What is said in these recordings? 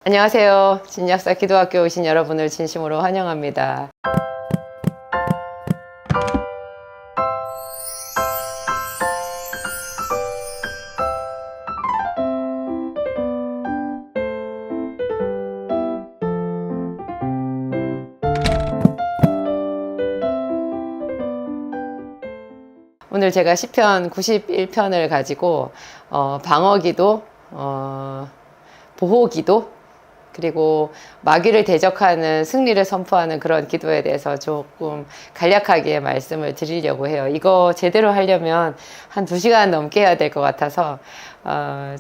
안녕하세요. 진약사 기도학교 오신 여러분을 진심으로 환영합니다. 오늘 제가 시편 91편을 가지고 방어기도, 보호기도, 그리고 마귀를 대적하는 승리를 선포하는 그런 기도에 대해서 조금 간략하게 말씀을 드리려고 해요. 이거 제대로 하려면 한 2시간 넘게 해야 될 것 같아서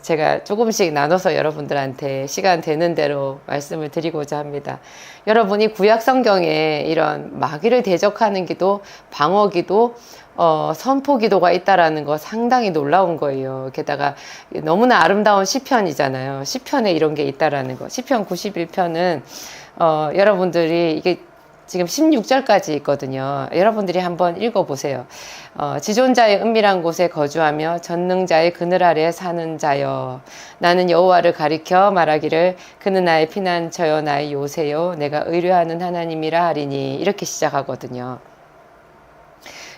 제가 조금씩 나눠서 여러분들한테 시간 되는 대로 말씀을 드리고자 합니다. 여러분이 구약 성경에 이런 마귀를 대적하는 기도, 방어 기도, 선포 기도가 있다라는 거 상당히 놀라운 거예요. 게다가 너무나 아름다운 시편이잖아요. 시편에 이런 게 있다라는 거. 시편 91편은 여러분들이 이게 지금 16절까지 있거든요. 여러분들이 한번 읽어보세요. 지존자의 은밀한 곳에 거주하며 전능자의 그늘 아래 사는 자여, 나는 여호와를 가리켜 말하기를 그는 나의 피난처요 나의 요새요 내가 의뢰하는 하나님이라 하리니, 이렇게 시작하거든요.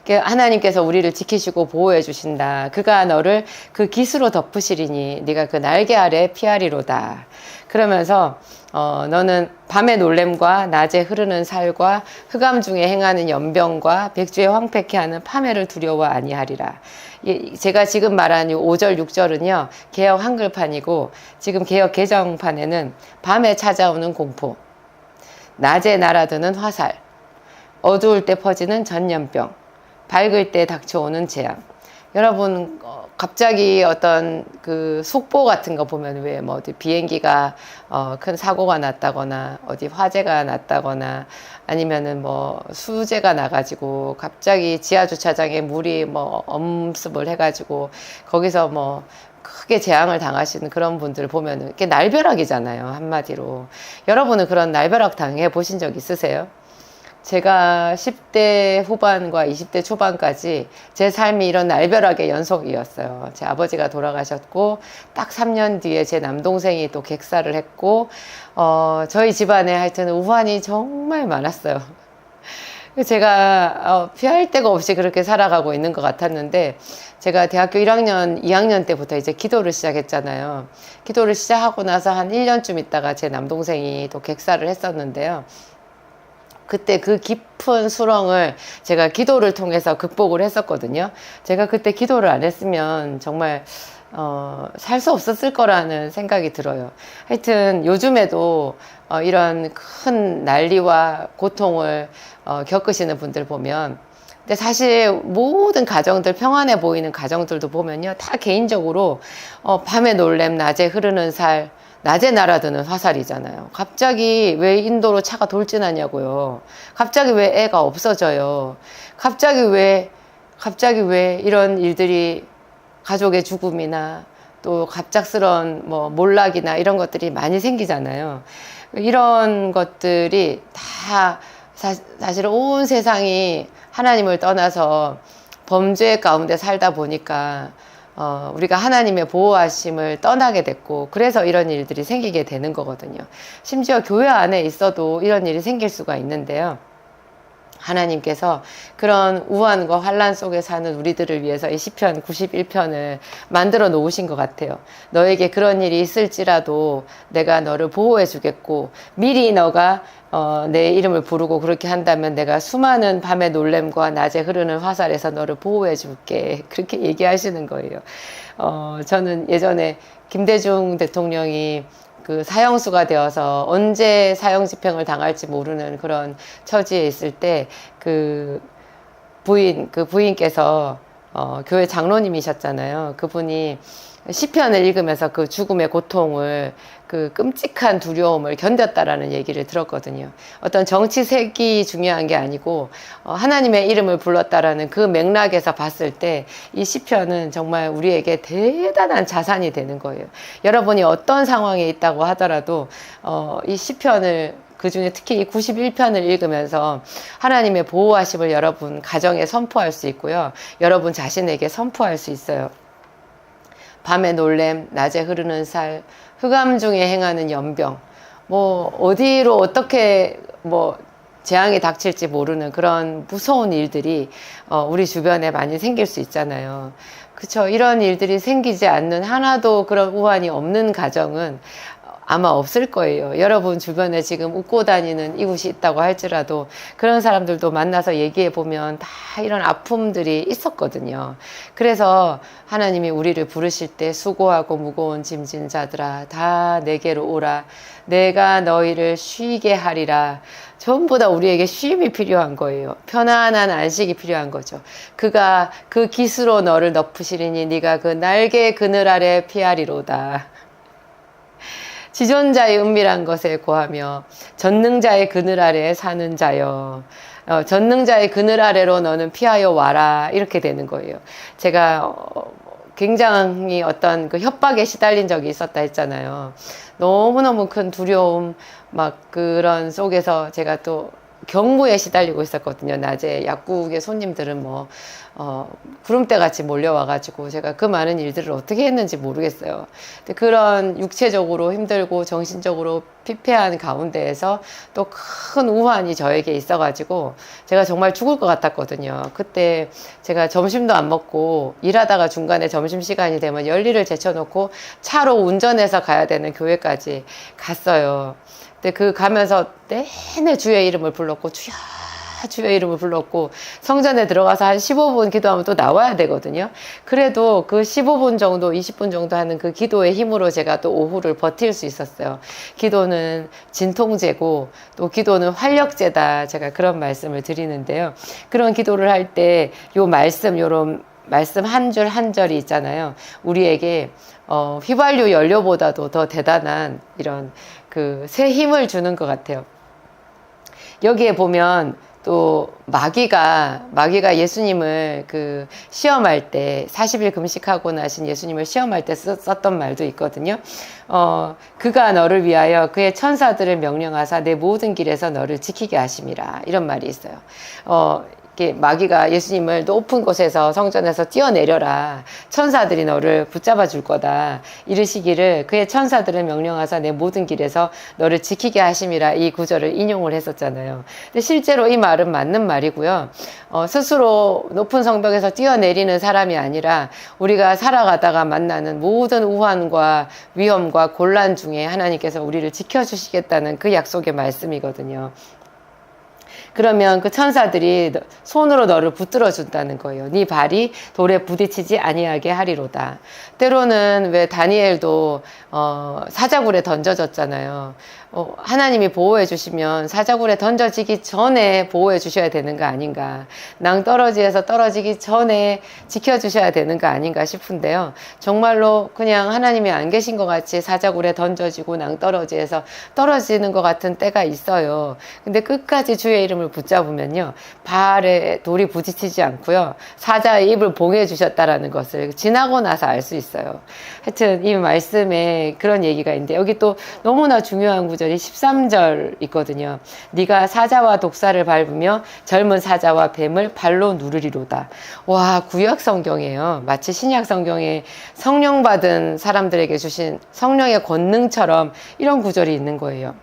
하나님께서 우리를 지키시고 보호해 주신다. 그가 너를 그 깃으로 덮으시리니 네가 그 날개 아래 피하리로다. 그러면서 너는 밤의 놀램과 낮에 흐르는 살과 흑암 중에 행하는 연병과 백주에 황폐케 하는 파멸을 두려워 아니하리라. 제가 지금 말한 5절 6절은요 개역 한글판이고, 지금 개역 개정판에는 밤에 찾아오는 공포, 낮에 날아드는 화살, 어두울 때 퍼지는 전염병, 밝을 때 닥쳐오는 재앙. 여러분 갑자기 어떤 그 속보 같은 거 보면 왜 뭐 어디 비행기가 큰 사고가 났다거나 어디 화재가 났다거나 아니면은 뭐 수재가 나가지고 갑자기 지하 주차장에 물이 뭐 엄습을 해가지고 거기서 뭐 크게 재앙을 당하시는 그런 분들 보면은 이게 날벼락이잖아요, 한마디로. 여러분은 그런 날벼락 당해 보신 적 있으세요? 제가 10대 후반과 20대 초반까지 제 삶이 이런 날벼락의 연속이었어요. 제 아버지가 돌아가셨고 딱 3년 뒤에 제 남동생이 또 객사를 했고 저희 집안에 하여튼 우환이 정말 많았어요. 제가 피할 데가 없이 그렇게 살아가고 있는 것 같았는데, 제가 대학교 1학년, 2학년 때부터 이제 기도를 시작했잖아요. 기도를 시작하고 나서 한 1년쯤 있다가 제 남동생이 또 객사를 했었는데요. 그때 그 깊은 수렁을 제가 기도를 통해서 극복을 했었거든요. 제가 그때 기도를 안 했으면 정말 살 수 없었을 거라는 생각이 들어요. 하여튼 요즘에도 이런 큰 난리와 고통을 겪으시는 분들 보면, 근데 사실 모든 가정들, 평안해 보이는 가정들도 보면요, 다 개인적으로 밤에 놀램, 낮에 흐르는 살, 낮에 날아드는 화살이잖아요. 갑자기 왜 인도로 차가 돌진하냐고요. 갑자기 왜 애가 없어져요. 갑자기 왜 이런 일들이, 가족의 죽음이나 또 갑작스러운 뭐 몰락이나 이런 것들이 많이 생기잖아요. 이런 것들이 다 사실 온 세상이 하나님을 떠나서 범죄 가운데 살다 보니까 우리가 하나님의 보호하심을 떠나게 됐고, 그래서 이런 일들이 생기게 되는 거거든요. 심지어 교회 안에 있어도 이런 일이 생길 수가 있는데요. 하나님께서 그런 우환과 환란 속에 사는 우리들을 위해서 이 시편 91편을 만들어 놓으신 것 같아요. 너에게 그런 일이 있을지라도 내가 너를 보호해 주겠고, 미리 너가 내 이름을 부르고 그렇게 한다면 내가 수많은 밤의 놀램과 낮에 흐르는 화살에서 너를 보호해 줄게. 그렇게 얘기하시는 거예요. 저는 예전에 김대중 대통령이 그 사형수가 되어서 언제 사형집행을 당할지 모르는 그런 처지에 있을 때 그 부인께서 교회 장로님이셨잖아요. 그분이 시편을 읽으면서 그 죽음의 고통을, 그 끔찍한 두려움을 견뎠다라는 얘기를 들었거든요. 어떤 정치색이 중요한 게 아니고 하나님의 이름을 불렀다라는 그 맥락에서 봤을 때 이 시편은 정말 우리에게 대단한 자산이 되는 거예요. 여러분이 어떤 상황에 있다고 하더라도 이 시편을, 그 중에 특히 이 91편을 읽으면서 하나님의 보호하심을 여러분 가정에 선포할 수 있고요. 여러분 자신에게 선포할 수 있어요. 밤에 놀램, 낮에 흐르는 살, 흑암 중에 행하는 연병, 뭐 어디로 어떻게 뭐 재앙이 닥칠지 모르는 그런 무서운 일들이 우리 주변에 많이 생길 수 있잖아요. 그쵸? 이런 일들이 생기지 않는, 하나도 그런 우환이 없는 가정은 아마 없을 거예요. 여러분 주변에 지금 웃고 다니는 이웃이 있다고 할지라도 그런 사람들도 만나서 얘기해 보면 다 이런 아픔들이 있었거든요. 그래서 하나님이 우리를 부르실 때 수고하고 무거운 짐진 자들아 다 내게로 오라. 내가 너희를 쉬게 하리라. 전부 다 우리에게 쉼이 필요한 거예요. 편안한 안식이 필요한 거죠. 그가 그 깃으로 너를 덮으시리니 네가 그 날개 그늘 아래 피하리로다. 지존자의 은밀한 것에 고하며 전능자의 그늘 아래에 사는 자여. 전능자의 그늘 아래로 너는 피하여 와라. 이렇게 되는 거예요. 제가 굉장히 어떤 그 협박에 시달린 적이 있었다 했잖아요. 너무너무 큰 두려움 막 그런 속에서 제가 또 경무에 시달리고 있었거든요. 낮에 약국의 손님들은 뭐 구름대 같이 몰려와가지고 제가 그 많은 일들을 어떻게 했는지 모르겠어요. 근데 그런 육체적으로 힘들고 정신적으로 피폐한 가운데에서 또 큰 우환이 저에게 있어가지고 제가 정말 죽을 것 같았거든요. 그때 제가 점심도 안 먹고 일하다가 중간에 점심시간이 되면 열일을 제쳐놓고 차로 운전해서 가야 되는 교회까지 갔어요. 근데 그 가면서 내내 주의 이름을 불렀고 주의 이름을 불렀고 성전에 들어가서 한 15분 기도하면 또 나와야 되거든요. 그래도 그 15분 정도 20분 정도 하는 그 기도의 힘으로 제가 또 오후를 버틸 수 있었어요. 기도는 진통제고 또 기도는 활력제다. 제가 그런 말씀을 드리는데요. 그런 기도를 할 때 요 말씀 요런 말씀 한 줄 한 절이 있잖아요. 우리에게 휘발유 연료보다도 더 대단한 이런 그 새 힘을 주는 것 같아요. 여기에 보면 또 마귀가 예수님을 그 시험할 때 40일 금식하고 나신 예수님을 시험할 때 썼던 말도 있거든요. 그가 너를 위하여 그의 천사들을 명령하사 내 모든 길에서 너를 지키게 하심이라. 이런 말이 있어요. 이렇게 마귀가 예수님을 높은 곳에서 성전에서 뛰어내려라. 천사들이 너를 붙잡아 줄 거다. 이르시기를 그의 천사들을 명령하사 내 모든 길에서 너를 지키게 하심이라. 이 구절을 인용을 했었잖아요. 근데 실제로 이 말은 맞는 말이고요. 스스로 높은 성벽에서 뛰어내리는 사람이 아니라 우리가 살아가다가 만나는 모든 우환과 위험과 곤란 중에 하나님께서 우리를 지켜주시겠다는 그 약속의 말씀이거든요. 그러면 그 천사들이 손으로 너를 붙들어 준다는 거예요. 네 발이 돌에 부딪히지 아니하게 하리로다. 때로는 왜 다니엘도 사자굴에 던져졌잖아요. 하나님이 보호해 주시면 사자굴에 던져지기 전에 보호해 주셔야 되는 거 아닌가. 낭떠러지에서 떨어지기 전에 지켜주셔야 되는 거 아닌가 싶은데요. 정말로 그냥 하나님이 안 계신 것 같이 사자굴에 던져지고 낭떠러지에서 떨어지는 것 같은 때가 있어요. 근데 끝까지 주의 이름을 붙잡으면요. 발에 돌이 부딪히지 않고요. 사자의 입을 봉해 주셨다라는 것을 지나고 나서 알 수 있어요. 하여튼 이 말씀에 그런 얘기가 있는데 여기 또 너무나 중요한 구절이 13절 있거든요. 네가 사자와 독사를 밟으며 젊은 사자와 뱀을 발로 누르리로다. 와, 구약 성경이에요. 마치 신약 성경에 성령 받은 사람들에게 주신 성령의 권능처럼 이런 구절이 있는 거예요.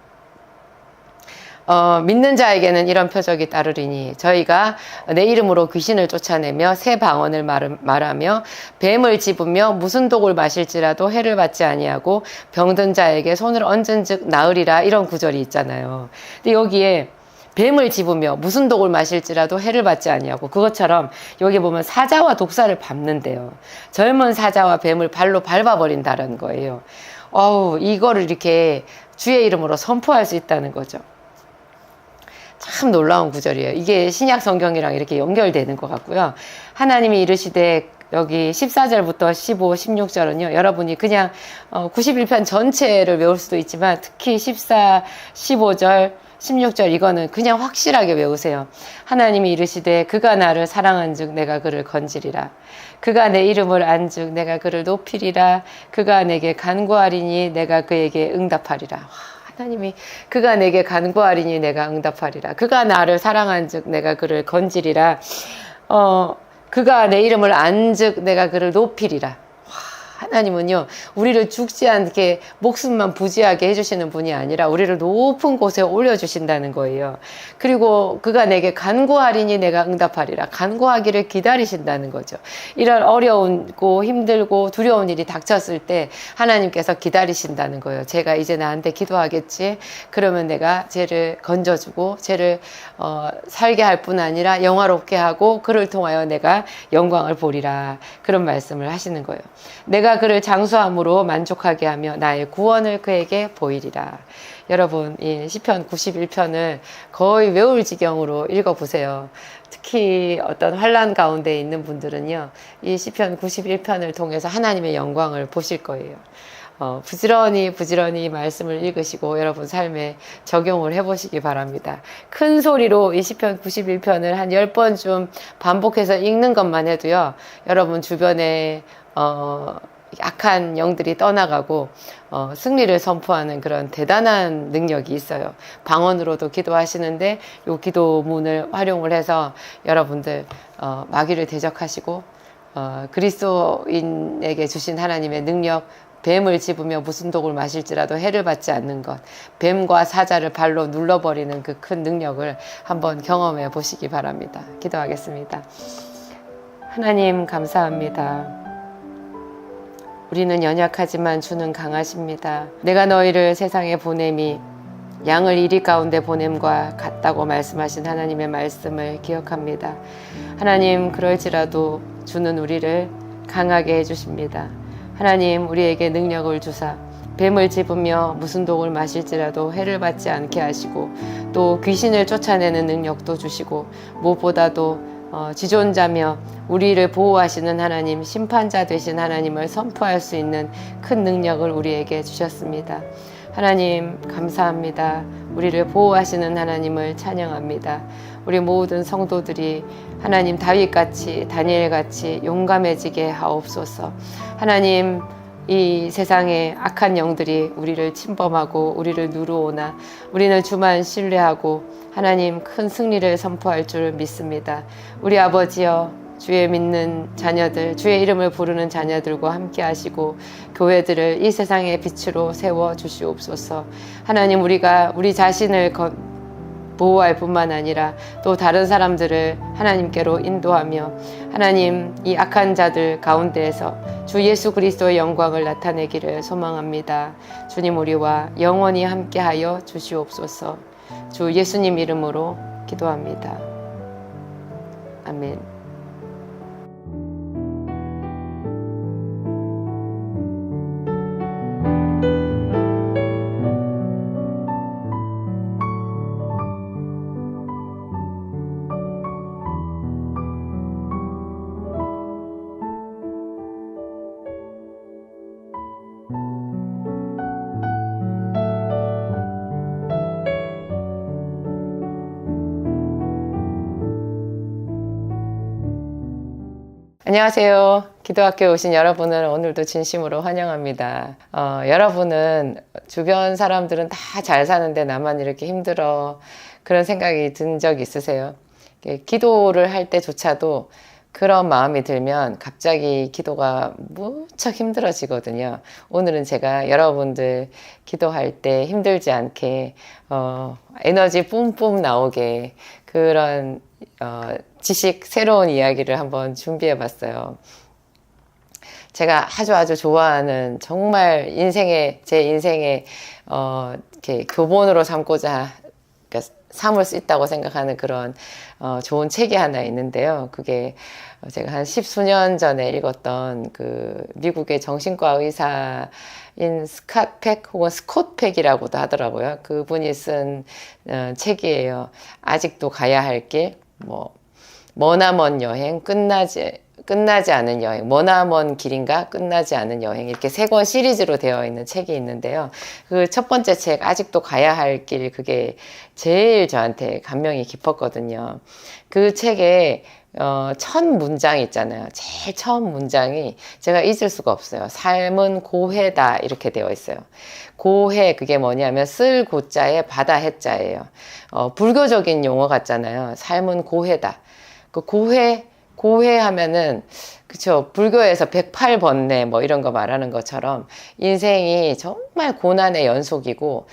믿는 자에게는 이런 표적이 따르리니 저희가 내 이름으로 귀신을 쫓아내며 새 방언을 말하며 뱀을 집으며 무슨 독을 마실지라도 해를 받지 아니하고 병든 자에게 손을 얹은 즉 나으리라. 이런 구절이 있잖아요. 근데 여기에 뱀을 집으며 무슨 독을 마실지라도 해를 받지 아니하고, 그것처럼 여기 보면 사자와 독사를 밟는데요. 젊은 사자와 뱀을 발로 밟아버린다는 거예요. 이거를 이렇게 주의 이름으로 선포할 수 있다는 거죠. 참 놀라운 구절이에요. 이게 신약 성경이랑 이렇게 연결되는 것 같고요. 하나님이 이르시되 여기 14절부터 15, 16절은요. 여러분이 그냥 91편 전체를 외울 수도 있지만 특히 14, 15절, 16절 이거는 그냥 확실하게 외우세요. 하나님이 이르시되 그가 나를 사랑한즉 내가 그를 건지리라. 그가 내 이름을 안즉 내가 그를 높이리라. 그가 내게 간구하리니 내가 그에게 응답하리라. 하나님이 그가 내게 간구하리니 내가 응답하리라. 그가 나를 사랑한즉 내가 그를 건지리라. 그가 내 이름을 안즉 내가 그를 높이리라. 하나님은요, 우리를 죽지 않게 목숨만 부지하게 해주시는 분이 아니라 우리를 높은 곳에 올려주신다는 거예요. 그리고 그가 내게 간구하리니 내가 응답하리라. 간구하기를 기다리신다는 거죠. 이런 어려운고 힘들고 두려운 일이 닥쳤을 때 하나님께서 기다리신다는 거예요. 제가 이제 나한테 기도하겠지? 그러면 내가 쟤를 건져주고 쟤를 살게 할 뿐 아니라 영화롭게 하고 그를 통하여 내가 영광을 보리라. 그런 말씀을 하시는 거예요. 내가 그를 장수함으로 만족하게 하며 나의 구원을 그에게 보이리라. 여러분, 이 시편 91편을 거의 외울 지경으로 읽어보세요. 특히 어떤 환난 가운데 있는 분들은요, 이 시편 91편을 통해서 하나님의 영광을 보실 거예요. 부지런히 말씀을 읽으시고 여러분 삶에 적용을 해보시기 바랍니다. 큰 소리로 이 시편 91편을 한 10번쯤 반복해서 읽는 것만 해도요, 여러분 주변에 악한 영들이 떠나가고 승리를 선포하는 그런 대단한 능력이 있어요. 방언으로도 기도하시는데 이 기도문을 활용을 해서 여러분들 마귀를 대적하시고 그리스도인에게 주신 하나님의 능력, 뱀을 집으며 무슨 독을 마실지라도 해를 받지 않는 것, 뱀과 사자를 발로 눌러버리는 그 큰 능력을 한번 경험해 보시기 바랍니다. 기도하겠습니다. 하나님 감사합니다. 우리는 연약하지만 주는 강하십니다. 내가 너희를 세상에 보냄이 양을 이리 가운데 보냄과 같다고 말씀하신 하나님의 말씀을 기억합니다. 하나님, 그럴지라도 주는 우리를 강하게 해주십니다. 하나님, 우리에게 능력을 주사 뱀을 집으며 무슨 독을 마실지라도 해를 받지 않게 하시고 또 귀신을 쫓아내는 능력도 주시고 무엇보다도 지존자며 우리를 보호하시는 하나님, 심판자 되신 하나님을 선포할 수 있는 큰 능력을 우리에게 주셨습니다. 하나님 감사합니다. 우리를 보호하시는 하나님을 찬양합니다. 우리 모든 성도들이 하나님 다윗같이 다니엘같이 용감해지게 하옵소서. 하나님, 이 세상에 악한 영들이 우리를 침범하고 우리를 누르오나 우리는 주만 신뢰하고 하나님 큰 승리를 선포할 줄 믿습니다. 우리 아버지여, 주의 믿는 자녀들, 주의 이름을 부르는 자녀들과 함께 하시고 교회들을 이 세상의 빛으로 세워 주시옵소서. 하나님, 우리가 우리 자신을 보호할 뿐만 아니라 또 다른 사람들을 하나님께로 인도하며 하나님, 이 악한 자들 가운데에서 주 예수 그리스도의 영광을 나타내기를 소망합니다. 주님, 우리와 영원히 함께하여 주시옵소서. 주 예수님 이름으로 기도합니다. 아멘. 안녕하세요. 기도학교에 오신 여러분을 오늘도 진심으로 환영합니다. 여러분은 주변 사람들은 다 잘 사는데 나만 이렇게 힘들어, 그런 생각이 든 적 있으세요? 기도를 할 때조차도 그런 마음이 들면 갑자기 기도가 무척 힘들어지거든요. 오늘은 제가 여러분들 기도할 때 힘들지 않게 에너지 뿜뿜 나오게 그런 지식, 새로운 이야기를 한번 준비해 봤어요. 제가 아주 좋아하는, 정말 제 인생의 이렇게 교본으로 삼고자, 그러니까 삼을 수 있다고 생각하는 그런 좋은 책이 하나 있는데요. 그게 제가 한 10수년 전에 읽었던 그 미국의 정신과 의사인 스캇 팩 혹은 스콧 팩이라고도 하더라고요. 그분이 쓴 책이에요. 아직도 가야 할 길, 머나먼 여행, 끝나지 않은 여행, 머나먼 길인가 끝나지 않은 여행, 이렇게 3권 시리즈로 되어 있는 책이 있는데요. 그 첫 번째 책, 아직도 가야 할 길, 그게 제일 저한테 감명이 깊었거든요. 그 책에 첫 문장 있잖아요. 제일 처음 문장이 제가 잊을 수가 없어요. 삶은 고해다, 이렇게 되어 있어요. 고해, 그게 뭐냐면 쓸 고자에 바다 해자예요. 불교적인 용어 같잖아요. 삶은 고해다. 그 고해 하면은 그쵸. 불교에서 108번뇌 뭐 이런 거 말하는 것처럼 인생이 정말 고난의 연속이고,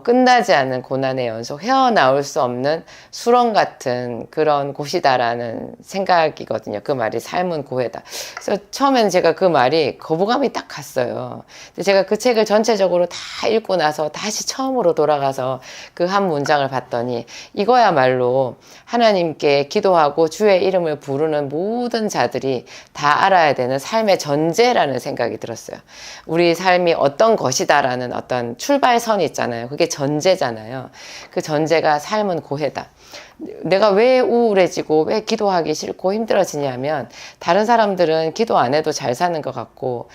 끝나지 않는 고난의 연속, 헤어나올 수 없는 수렁 같은 그런 곳이다라는 생각이거든요. 그 말이 삶은 고해다. 그래서 처음에는 제가 그 말이 거부감이 딱 갔어요. 근데 제가 그 책을 전체적으로 다 읽고 나서 다시 처음으로 돌아가서 그 한 문장을 봤더니 이거야말로 하나님께 기도하고 주의 이름을 부르는 모든 자들이 다 알아야 되는 삶의 전제라는 생각이 들었어요. 우리 삶이 어떤 것이다라는 어떤 출발선이 있잖아요. 그게 전제잖아요. 그 전제가 삶은 고해다. 내가 왜 우울해지고 왜 기도하기 싫고 힘들어지냐면 다른 사람들은 기도 안 해도 잘 사는 것 같고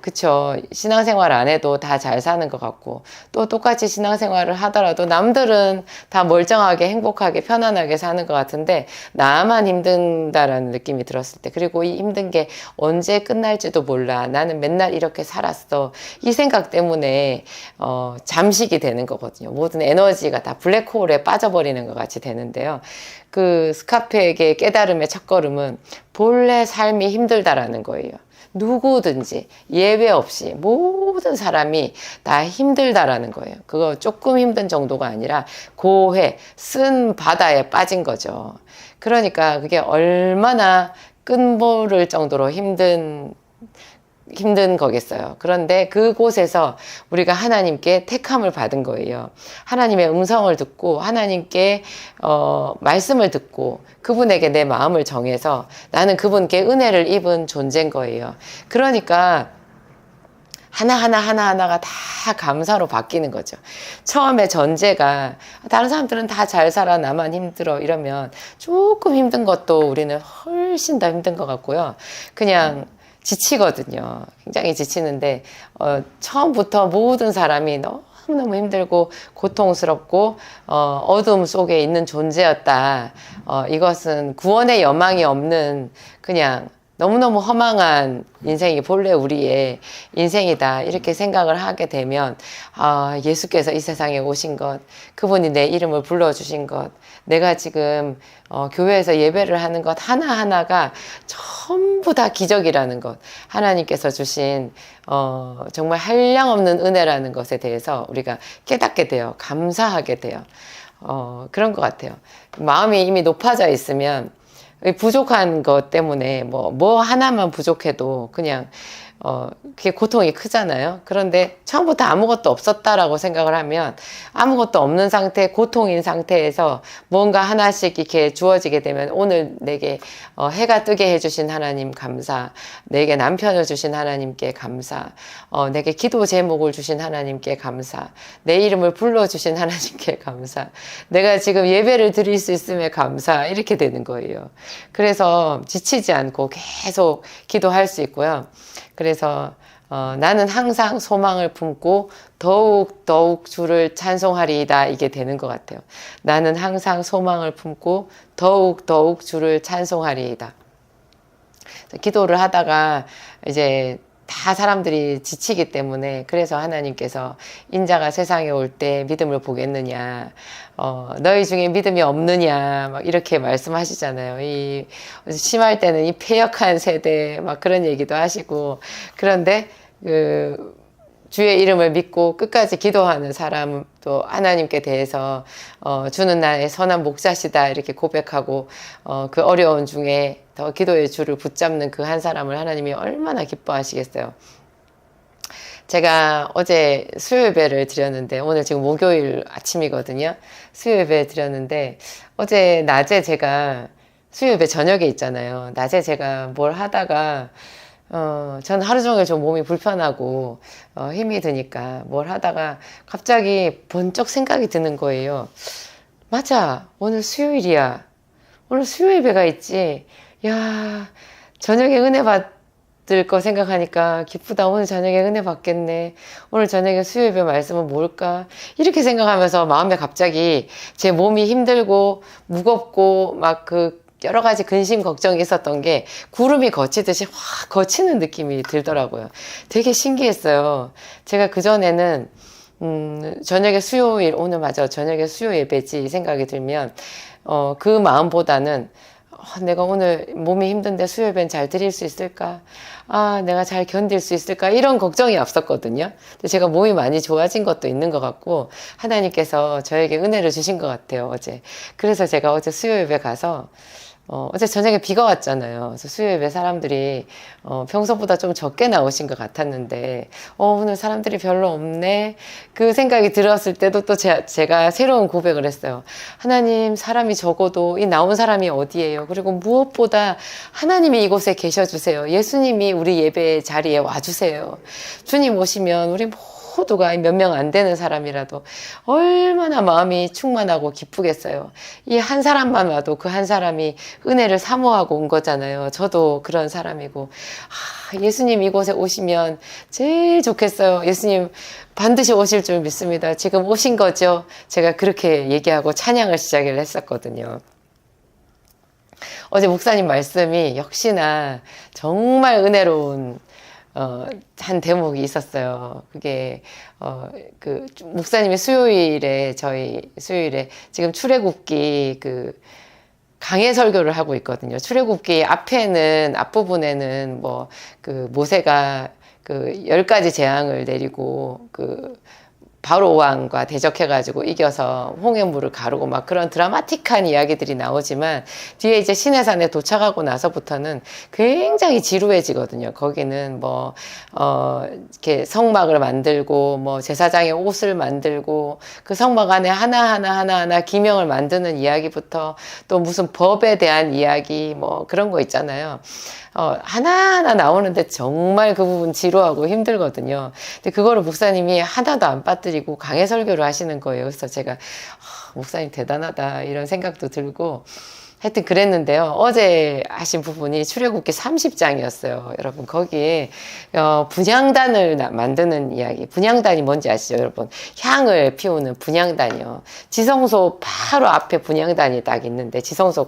그쵸, 신앙생활 안 해도 다 잘 사는 것 같고 또 똑같이 신앙생활을 하더라도 남들은 다 멀쩡하게 행복하게 편안하게 사는 것 같은데 나만 힘든다라는 느낌이 들었을 때, 그리고 이 힘든 게 언제 끝날지도 몰라, 나는 맨날 이렇게 살았어, 이 생각 때문에 잠식이 되는 거거든요. 모든 에너지가 다 블랙홀에 빠져버리는 것 같이 되는데요. 그 스카페에게 깨달음의 첫걸음은 본래 삶이 힘들다라는 거예요. 누구든지 예외 없이 모든 사람이 다 힘들다라는 거예요. 그거 조금 힘든 정도가 아니라 고해, 쓴 바다에 빠진 거죠. 그러니까 그게 얼마나 끈모를 정도로 힘든 거겠어요. 그런데 그곳에서 우리가 하나님께 택함을 받은 거예요. 하나님의 음성을 듣고 하나님께 말씀을 듣고 그분에게 내 마음을 정해서 나는 그분께 은혜를 입은 존재인 거예요. 그러니까 하나하나가 다 감사로 바뀌는 거죠. 처음에 전제가 다른 사람들은 다 잘 살아 나만 힘들어 이러면 조금 힘든 것도 우리는 훨씬 더 힘든 것 같고요. 그냥 지치거든요. 굉장히 지치는데 처음부터 모든 사람이 너무너무 힘들고 고통스럽고 어둠 속에 있는 존재였다. 이것은 구원의 여망이 없는 그냥 너무너무 허망한 인생이 본래 우리의 인생이다, 이렇게 생각을 하게 되면 예수께서 이 세상에 오신 것, 그분이 내 이름을 불러주신 것, 내가 지금 교회에서 예배를 하는 것 하나하나가 전부 다 기적이라는 것, 하나님께서 주신 정말 한량없는 은혜라는 것에 대해서 우리가 깨닫게 돼요. 감사하게 돼요. 그런 것 같아요. 마음이 이미 높아져 있으면 부족한 것 때문에 뭐 하나만 부족해도 그냥 그게 고통이 크잖아요. 그런데 처음부터 아무것도 없었다라고 생각을 하면 아무것도 없는 상태, 고통인 상태에서 뭔가 하나씩 이렇게 주어지게 되면 오늘 내게 해가 뜨게 해주신 하나님 감사, 내게 남편을 주신 하나님께 감사, 내게 기도 제목을 주신 하나님께 감사, 내 이름을 불러주신 하나님께 감사, 내가 지금 예배를 드릴 수 있음에 감사, 이렇게 되는 거예요. 그래서 지치지 않고 계속 기도할 수 있고요. 그래서 나는 항상 소망을 품고 더욱 주를 찬송하리이다, 이게 되는 것 같아요. 나는 항상 소망을 품고 더욱 주를 찬송하리이다. 기도를 하다가 이제 다 사람들이 지치기 때문에, 그래서 하나님께서 인자가 세상에 올 때 믿음을 보겠느냐, 너희 중에 믿음이 없느냐, 막 이렇게 말씀하시잖아요. 이 심할 때는 이 패역한 세대 막 그런 얘기도 하시고, 그런데 주의 이름을 믿고 끝까지 기도하는 사람, 또 하나님께 대해서 주는 나의 선한 목자시다, 이렇게 고백하고 그 어려운 중에 더 기도의 줄을 붙잡는 그 한 사람을 하나님이 얼마나 기뻐하시겠어요. 제가 어제 수요예배를 드렸는데, 오늘 지금 목요일 아침이거든요. 수요예배 드렸는데, 어제 낮에 제가 수요예배 저녁에 있잖아요. 낮에 제가 뭘 하다가 전 하루 종일 좀 몸이 불편하고 힘이 드니까 뭘 하다가 갑자기 번쩍 생각이 드는 거예요. 맞아, 오늘 수요일이야. 오늘 수요예배가 있지. 야, 저녁에 은혜 받을 거 생각하니까 기쁘다. 오늘 저녁에 은혜 받겠네. 오늘 저녁에 수요예배 말씀은 뭘까? 이렇게 생각하면서 마음에 갑자기 제 몸이 힘들고 무겁고 막 여러 가지 근심 걱정이 있었던 게 구름이 거치듯이 확 거치는 느낌이 들더라고요. 되게 신기했어요. 제가 그전에는 저녁에 수요일, 오늘 맞아, 저녁에 수요 예배지 생각이 들면 그 마음보다는 내가 오늘 몸이 힘든데 수요예배는 잘 드릴 수 있을까? 내가 잘 견딜 수 있을까? 이런 걱정이 앞섰거든요. 근데 제가 몸이 많이 좋아진 것도 있는 것 같고, 하나님께서 저에게 은혜를 주신 것 같아요, 어제. 그래서 제가 어제 수요예배 가서, 어제 저녁에 비가 왔잖아요. 그래서 수요예배 사람들이, 평소보다 좀 적게 나오신 것 같았는데, 오늘 사람들이 별로 없네. 그 생각이 들었을 때도 또 제가 새로운 고백을 했어요. 하나님, 사람이 적어도 이 나온 사람이 어디예요? 그리고 무엇보다 하나님이 이곳에 계셔주세요. 예수님이 우리 예배 자리에 와주세요. 주님 오시면 우리 모두가 몇 명 안 되는 사람이라도 얼마나 마음이 충만하고 기쁘겠어요. 이 한 사람만 와도 그 한 사람이 은혜를 사모하고 온 거잖아요. 저도 그런 사람이고, 예수님 이곳에 오시면 제일 좋겠어요. 예수님 반드시 오실 줄 믿습니다. 지금 오신 거죠? 제가 그렇게 얘기하고 찬양을 시작을 했었거든요. 어제 목사님 말씀이 역시나 정말 은혜로운 한 대목이 있었어요. 그게, 목사님이 저희 수요일에 지금 출애굽기 강해 설교를 하고 있거든요. 출애굽기 앞부분에는 모세가 10가지 재앙을 내리고, 바로 왕과 대적해가지고 이겨서 홍해물을 가르고 막 그런 드라마틱한 이야기들이 나오지만 뒤에 이제 시내산에 도착하고 나서부터는 굉장히 지루해지거든요. 거기는 이렇게 성막을 만들고 제사장의 옷을 만들고 그 성막 안에 하나하나 기명을 만드는 이야기부터 또 무슨 법에 대한 이야기 그런 거 있잖아요. 하나하나 나오는데 정말 그 부분 지루하고 힘들거든요. 근데 그거를 목사님이 하나도 안 빠뜨리고 강해 설교를 하시는 거예요. 그래서 제가, 목사님 대단하다, 이런 생각도 들고, 하여튼 그랬는데요. 어제 하신 부분이 출애굽기 30장이었어요. 여러분, 거기에, 분향단을 만드는 이야기. 분향단이 뭔지 아시죠, 여러분? 향을 피우는 분향단이요. 지성소 바로 앞에 분향단이 딱 있는데, 지성소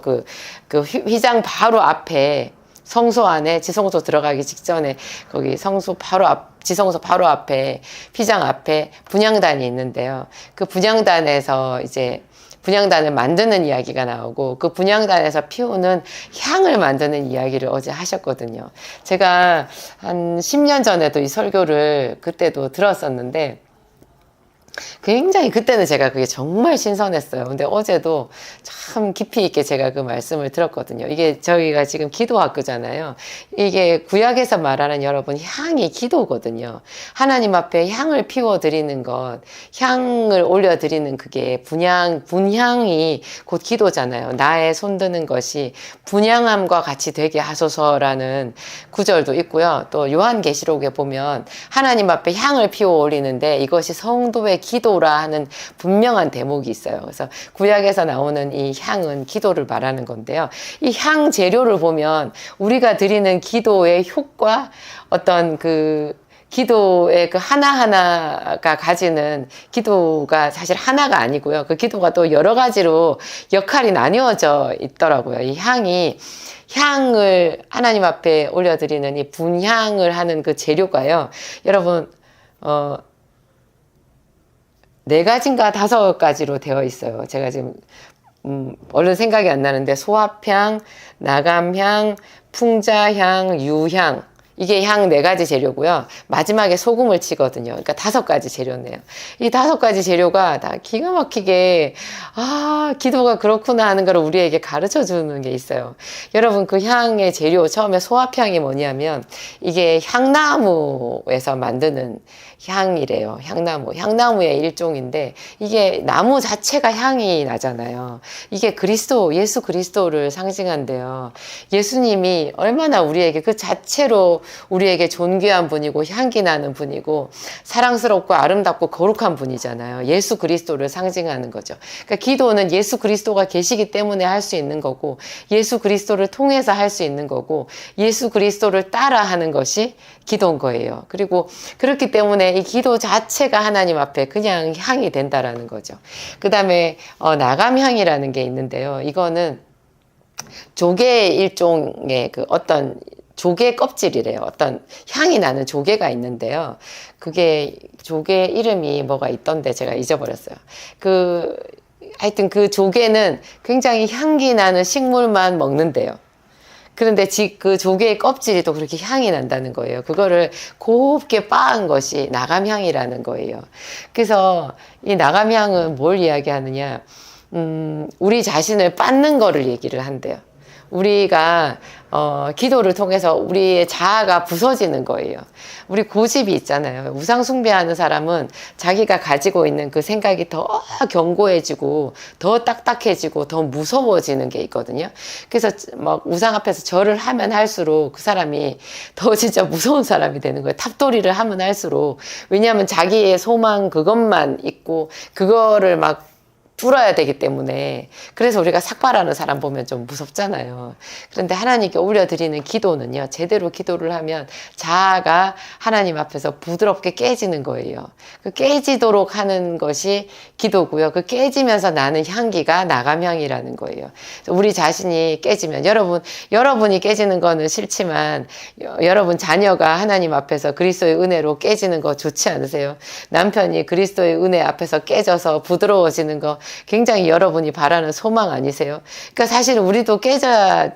휘장 바로 앞에, 성소 안에 지성소 들어가기 직전에 거기 지성소 바로 앞에 휘장 앞에 분향단이 있는데요. 그 분향단에서 이제 분향단을 만드는 이야기가 나오고 그 분향단에서 피우는 향을 만드는 이야기를 어제 하셨거든요. 제가 한 10년 전에도 이 설교를 그때도 들었었는데 굉장히 그때는 제가 그게 정말 신선했어요. 근데 어제도 참 깊이 있게 제가 그 말씀을 들었거든요. 이게 저희가 지금 기도학교잖아요. 이게 구약에서 말하는 여러분 향이 기도거든요. 하나님 앞에 향을 피워드리는 것, 향을 올려드리는 그게 분향이 곧 기도잖아요. 나의 손드는 것이 분향함과 같이 되게 하소서라는 구절도 있고요. 또 요한계시록에 보면 하나님 앞에 향을 피워 올리는데 이것이 성도의 기도라 하는 분명한 대목이 있어요. 그래서 구약에서 나오는 이 향은 기도를 말하는 건데요. 이 향 재료를 보면 우리가 드리는 기도의 효과, 어떤 기도의 하나하나가 가지는 기도가 사실 하나가 아니고요. 그 기도가 또 여러 가지로 역할이 나뉘어져 있더라고요. 이 향을 하나님 앞에 올려드리는 이 분향을 하는 그 재료가요. 여러분, 4가지인가 5가지로 되어 있어요. 제가 지금, 얼른 생각이 안 나는데, 소합향, 나감향, 풍자향, 유향. 이게 향 4가지 재료고요. 마지막에 소금을 치거든요. 그러니까 5가지 재료네요. 이 5가지 재료가 다 기가 막히게, 기도가 그렇구나 하는 걸 우리에게 가르쳐 주는 게 있어요. 여러분, 그 향의 재료, 처음에 소합향이 뭐냐면, 이게 향나무에서 만드는 향이래요. 향나무의 일종인데 이게 나무 자체가 향이 나잖아요. 이게 예수 그리스도를 상징한대요. 예수님이 얼마나 우리에게 그 자체로 우리에게 존귀한 분이고 향기 나는 분이고 사랑스럽고 아름답고 거룩한 분이잖아요. 예수 그리스도를 상징하는 거죠. 그러니까 기도는 예수 그리스도가 계시기 때문에 할 수 있는 거고 예수 그리스도를 통해서 할 수 있는 거고 예수 그리스도를 따라 하는 것이 기도인 거예요. 그리고 그렇기 때문에 이 기도 자체가 하나님 앞에 그냥 향이 된다라는 거죠. 그 다음에 나감향이라는 게 있는데요. 이거는 조개 일종의 어떤 조개 껍질이래요. 어떤 향이 나는 조개가 있는데요. 그게 조개 이름이 뭐가 있던데 제가 잊어버렸어요. 하여튼 그 조개는 굉장히 향기 나는 식물만 먹는데요. 그런데 그 조개의 껍질이 또 그렇게 향이 난다는 거예요. 그거를 곱게 빻은 것이 나감향이라는 거예요. 그래서 이 나감향은 뭘 이야기하느냐, 우리 자신을 빻는 거를 얘기를 한대요. 우리가 기도를 통해서 우리의 자아가 부서지는 거예요. 우리 고집이 있잖아요. 우상 숭배하는 사람은 자기가 가지고 있는 그 생각이 더 견고해지고 더 딱딱해지고 더 무서워지는 게 있거든요. 그래서 막 우상 앞에서 절을 하면 할수록 그 사람이 더 진짜 무서운 사람이 되는 거예요. 탑돌이를 하면 할수록. 왜냐하면 자기의 소망 그것만 있고 그거를 막 뚫어야 되기 때문에. 그래서 우리가 삭발하는 사람 보면 좀 무섭잖아요. 그런데 하나님께 올려드리는 기도는요, 제대로 기도를 하면 자아가 하나님 앞에서 부드럽게 깨지는 거예요. 그 깨지도록 하는 것이 기도고요. 그 깨지면서 나는 향기가 나감향이라는 거예요. 우리 자신이 깨지면, 여러분이 깨지는 거는 싫지만 여러분 자녀가 하나님 앞에서 그리스도의 은혜로 깨지는 거 좋지 않으세요? 남편이 그리스도의 은혜 앞에서 깨져서 부드러워지는 거 굉장히 여러분이 바라는 소망 아니세요? 그러니까 사실 우리도 깨져야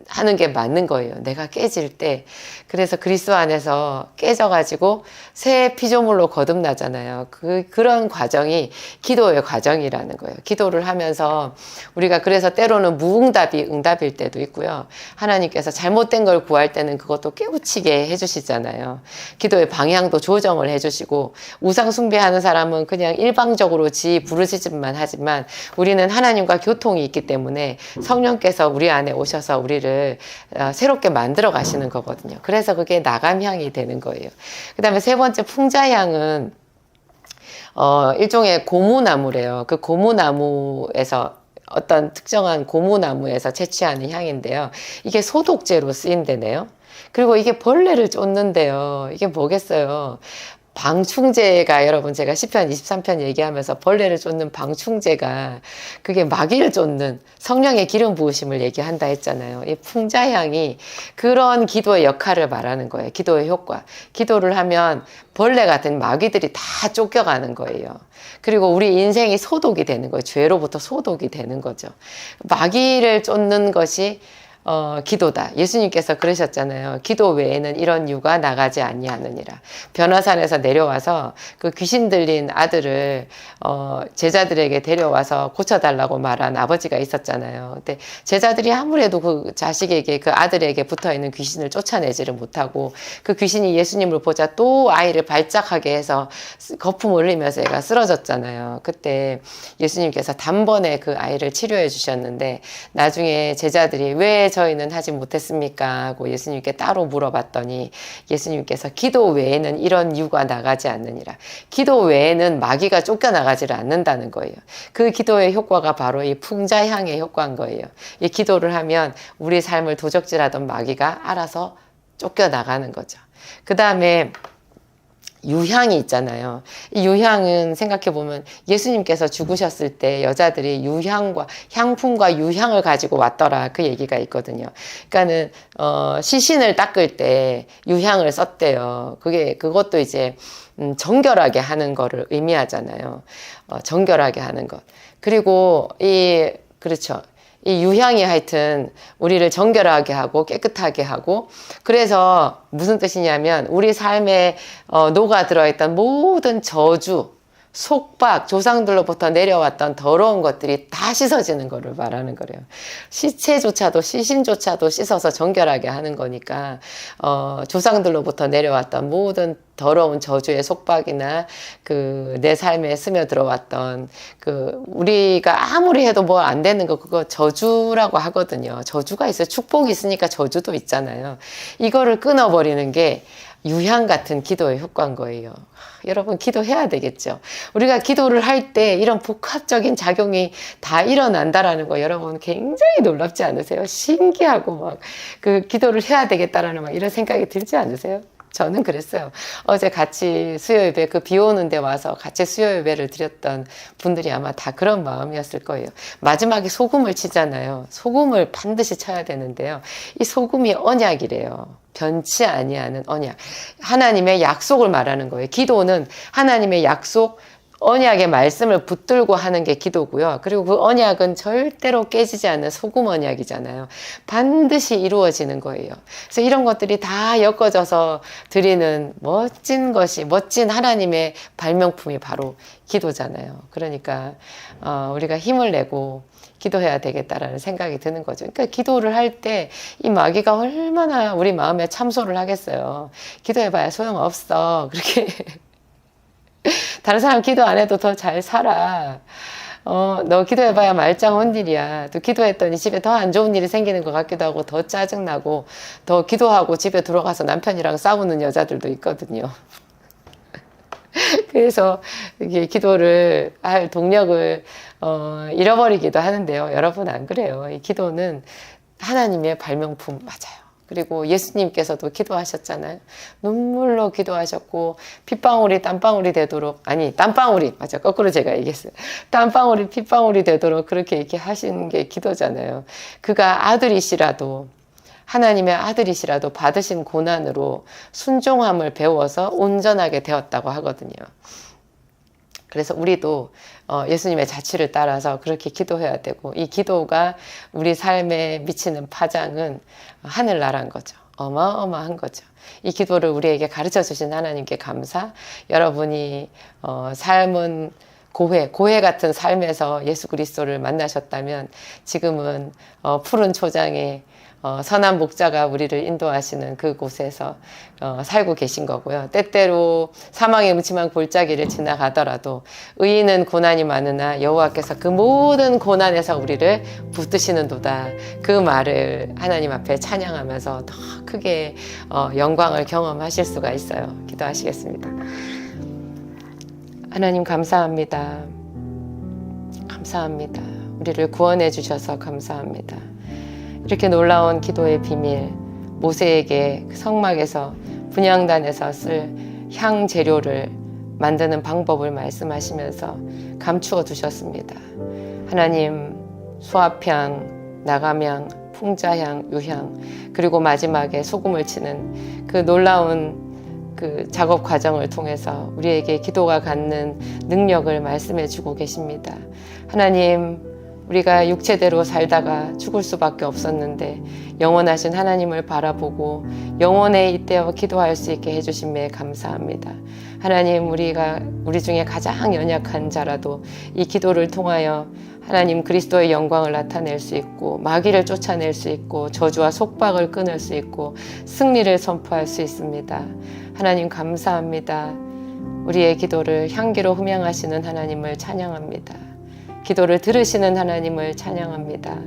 하는 게 맞는 거예요. 내가 깨질 때. 그래서 그리스도 안에서 깨져가지고 새 피조물로 거듭나잖아요. 그런 과정이 기도의 과정이라는 거예요. 기도를 하면서 우리가 그래서 때로는 무응답이 응답일 때도 있고요. 하나님께서 잘못된 걸 구할 때는 그것도 깨우치게 해주시잖아요. 기도의 방향도 조정을 해주시고, 우상 숭배하는 사람은 그냥 일방적으로 지 부르짖음만 하지만 우리는 하나님과 교통이 있기 때문에 성령께서 우리 안에 오셔서 우리를 새롭게 만들어 가시는 거거든요. 그래서 그게 나감향이 되는 거예요. 그 다음에 세 번째 풍자향은 일종의 고무나무래요. 그 고무나무에서 어떤 특정한 고무나무에서 채취하는 향인데요. 이게 소독제로 쓰인대네요. 그리고 이게 벌레를 쫓는데요. 이게 뭐겠어요? 방충제가, 여러분, 제가 시편 23편 얘기하면서 벌레를 쫓는 방충제가 그게 마귀를 쫓는 성령의 기름 부으심을 얘기한다 했잖아요. 이 풍자향이 그런 기도의 역할을 말하는 거예요. 기도의 효과. 기도를 하면 벌레 같은 마귀들이 다 쫓겨가는 거예요. 그리고 우리 인생이 소독이 되는 거예요. 죄로부터 소독이 되는 거죠. 마귀를 쫓는 것이 기도다. 예수님께서 그러셨잖아요. 기도 외에는 이런 유가 나가지 아니하느니라. 변화산에서 내려와서 그 귀신 들린 아들을 제자들에게 데려와서 고쳐달라고 말한 아버지가 있었잖아요. 근데 제자들이 아무래도 그 자식에게, 그 아들에게 붙어있는 귀신을 쫓아내지를 못하고, 그 귀신이 예수님을 보자 또 아이를 발작하게 해서 거품을 흘리면서 애가 쓰러졌잖아요. 그때 예수님께서 단번에 그 아이를 치료해 주셨는데, 나중에 제자들이 왜 저희는 하지 못했습니까? 하고 예수님께 따로 물어봤더니 예수님께서 기도 외에는 이런 유가 나가지 않느니라. 기도 외에는 마귀가 쫓겨나가지를 않는다는 거예요. 그 기도의 효과가 바로 이 풍자향의 효과인 거예요. 이 기도를 하면 우리 삶을 도적질하던 마귀가 알아서 쫓겨나가는 거죠. 그 다음에 유향이 있잖아요. 이 유향은 생각해보면 예수님께서 죽으셨을 때 여자들이 유향과 향품과 유향을 가지고 왔더라, 그 얘기가 있거든요. 그러니까는 시신을 닦을 때 유향을 썼대요. 그것도 이제 정결하게 하는 거를 의미하잖아요. 정결하게 하는 것. 그리고 그렇죠. 이 유향이 하여튼 우리를 정결하게 하고 깨끗하게 하고, 그래서 무슨 뜻이냐면 우리 삶에 녹아 들어있던 모든 저주, 속박, 조상들로부터 내려왔던 더러운 것들이 다 씻어지는 거를 말하는 거래요. 시체조차도, 시신조차도 씻어서 정결하게 하는 거니까 조상들로부터 내려왔던 모든 더러운 저주의 속박이나 내 삶에 스며들어왔던 우리가 아무리 해도 뭐 안 되는 거, 그거 저주라고 하거든요. 저주가 있어요. 축복이 있으니까 저주도 있잖아요. 이거를 끊어버리는 게 유향 같은 기도의 효과인 거예요. 여러분, 기도해야 되겠죠. 우리가 기도를 할 때 이런 복합적인 작용이 다 일어난다라는 거, 여러분 굉장히 놀랍지 않으세요? 신기하고 막 기도를 해야 되겠다라는 막 이런 생각이 들지 않으세요? 저는 그랬어요. 어제 같이 수요예배, 비 오는 데 와서 같이 수요예배를 드렸던 분들이 아마 다 그런 마음이었을 거예요. 마지막에 소금을 치잖아요. 소금을 반드시 쳐야 되는데요. 이 소금이 언약이래요. 변치 아니하는 언약. 하나님의 약속을 말하는 거예요. 기도는 하나님의 약속, 언약의 말씀을 붙들고 하는 게 기도고요. 그리고 그 언약은 절대로 깨지지 않는 소금 언약이잖아요. 반드시 이루어지는 거예요. 그래서 이런 것들이 다 엮어져서 드리는 멋진 하나님의 발명품이 바로 기도잖아요. 그러니까 우리가 힘을 내고 기도해야 되겠다라는 생각이 드는 거죠. 그러니까 기도를 할 때 이 마귀가 얼마나 우리 마음에 참소를 하겠어요. 기도해봐야 소용없어. 그렇게 다른 사람 기도 안 해도 더 잘 살아. 너 기도해봐야 말짱 혼일이야. 또 기도했더니 집에 더 안 좋은 일이 생기는 것 같기도 하고 더 짜증나고 더 기도하고 집에 들어가서 남편이랑 싸우는 여자들도 있거든요. 그래서 이게 기도를 할 동력을 잃어버리기도 하는데요. 여러분 안 그래요. 이 기도는 하나님의 발명품 맞아요. 그리고 예수님께서도 기도하셨잖아요. 눈물로 기도하셨고 핏방울이 땀방울이 되도록 땀방울이 맞아 거꾸로 제가 얘기했어요. 땀방울이 핏방울이 되도록 그렇게 이렇게 하시는 게 기도잖아요. 그가 아들이시라도 하나님의 아들이시라도 받으신 고난으로 순종함을 배워서 온전하게 되었다고 하거든요. 그래서 우리도 예수님의 자취를 따라서 그렇게 기도해야 되고 이 기도가 우리 삶에 미치는 파장은 하늘나라인 거죠. 어마어마한 거죠. 이 기도를 우리에게 가르쳐 주신 하나님께 감사. 여러분이 삶은 고해 같은 삶에서 예수 그리스도를 만나셨다면 지금은 푸른 초장에 선한 목자가 우리를 인도하시는 그곳에서 살고 계신 거고요. 때때로 사망의 음침한 골짜기를 지나가더라도 의인은 고난이 많으나 여호와께서 그 모든 고난에서 우리를 붙드시는도다. 그 말을 하나님 앞에 찬양하면서 더 크게 영광을 경험하실 수가 있어요. 기도하시겠습니다. 하나님 감사합니다. 감사합니다. 우리를 구원해 주셔서 감사합니다. 이렇게 놀라운 기도의 비밀, 모세에게 성막에서 분향단에서 쓸 향 재료를 만드는 방법을 말씀하시면서 감추어 두셨습니다. 하나님, 수압향, 나감향, 풍자향, 유향, 그리고 마지막에 소금을 치는 그 놀라운 그 작업 과정을 통해서 우리에게 기도가 갖는 능력을 말씀해 주고 계십니다. 하나님, 우리가 육체대로 살다가 죽을 수밖에 없었는데 영원하신 하나님을 바라보고 영원에 잇대어 기도할 수 있게 해주심에 감사합니다. 하나님, 우리 중에 가장 연약한 자라도 이 기도를 통하여 하나님 그리스도의 영광을 나타낼 수 있고 마귀를 쫓아낼 수 있고 저주와 속박을 끊을 수 있고 승리를 선포할 수 있습니다. 하나님 감사합니다. 우리의 기도를 향기로 흠양하시는 하나님을 찬양합니다. 기도를 들으시는 하나님을 찬양합니다.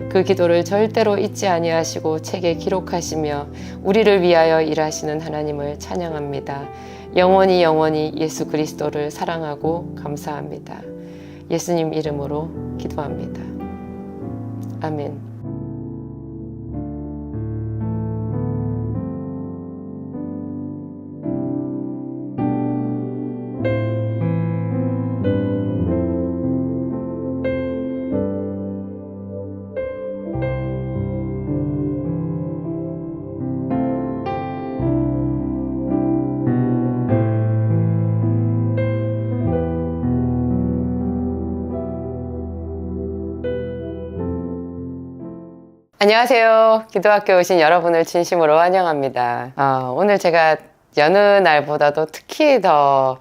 그 기도를 절대로 잊지 아니하시고 책에 기록하시며 우리를 위하여 일하시는 하나님을 찬양합니다. 영원히 예수 그리스도를 사랑하고 감사합니다. 예수님 이름으로 기도합니다. 아멘. 안녕하세요. 기도학교 오신 여러분을 진심으로 환영합니다. 오늘 제가 여느 날보다도 특히 더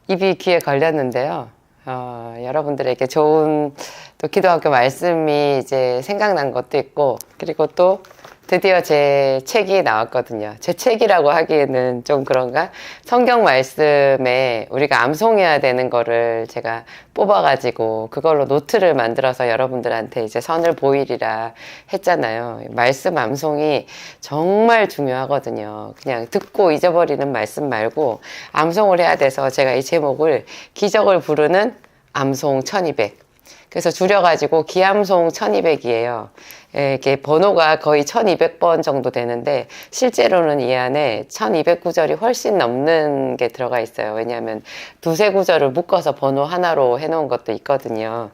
입이 귀에 걸렸는데요. 여러분들에게 좋은 또 기도학교 말씀이 이제 생각난 것도 있고, 그리고 또 드디어 제 책이 나왔거든요. 제 책이라고 하기에는 좀 그런가? 성경 말씀에 우리가 암송해야 되는 거를 제가 뽑아가지고 그걸로 노트를 만들어서 여러분들한테 이제 선을 보이리라 했잖아요. 말씀 암송이 정말 중요하거든요. 그냥 듣고 잊어버리는 말씀 말고 암송을 해야 돼서 제가 이 제목을 기적을 부르는 암송 1200. 그래서 줄여가지고 기암송 1200이에요. 이렇게 번호가 거의 1200번 정도 되는데 실제로는 이 안에 1200구절이 훨씬 넘는 게 들어가 있어요. 왜냐하면 두세 구절을 묶어서 번호 하나로 해놓은 것도 있거든요.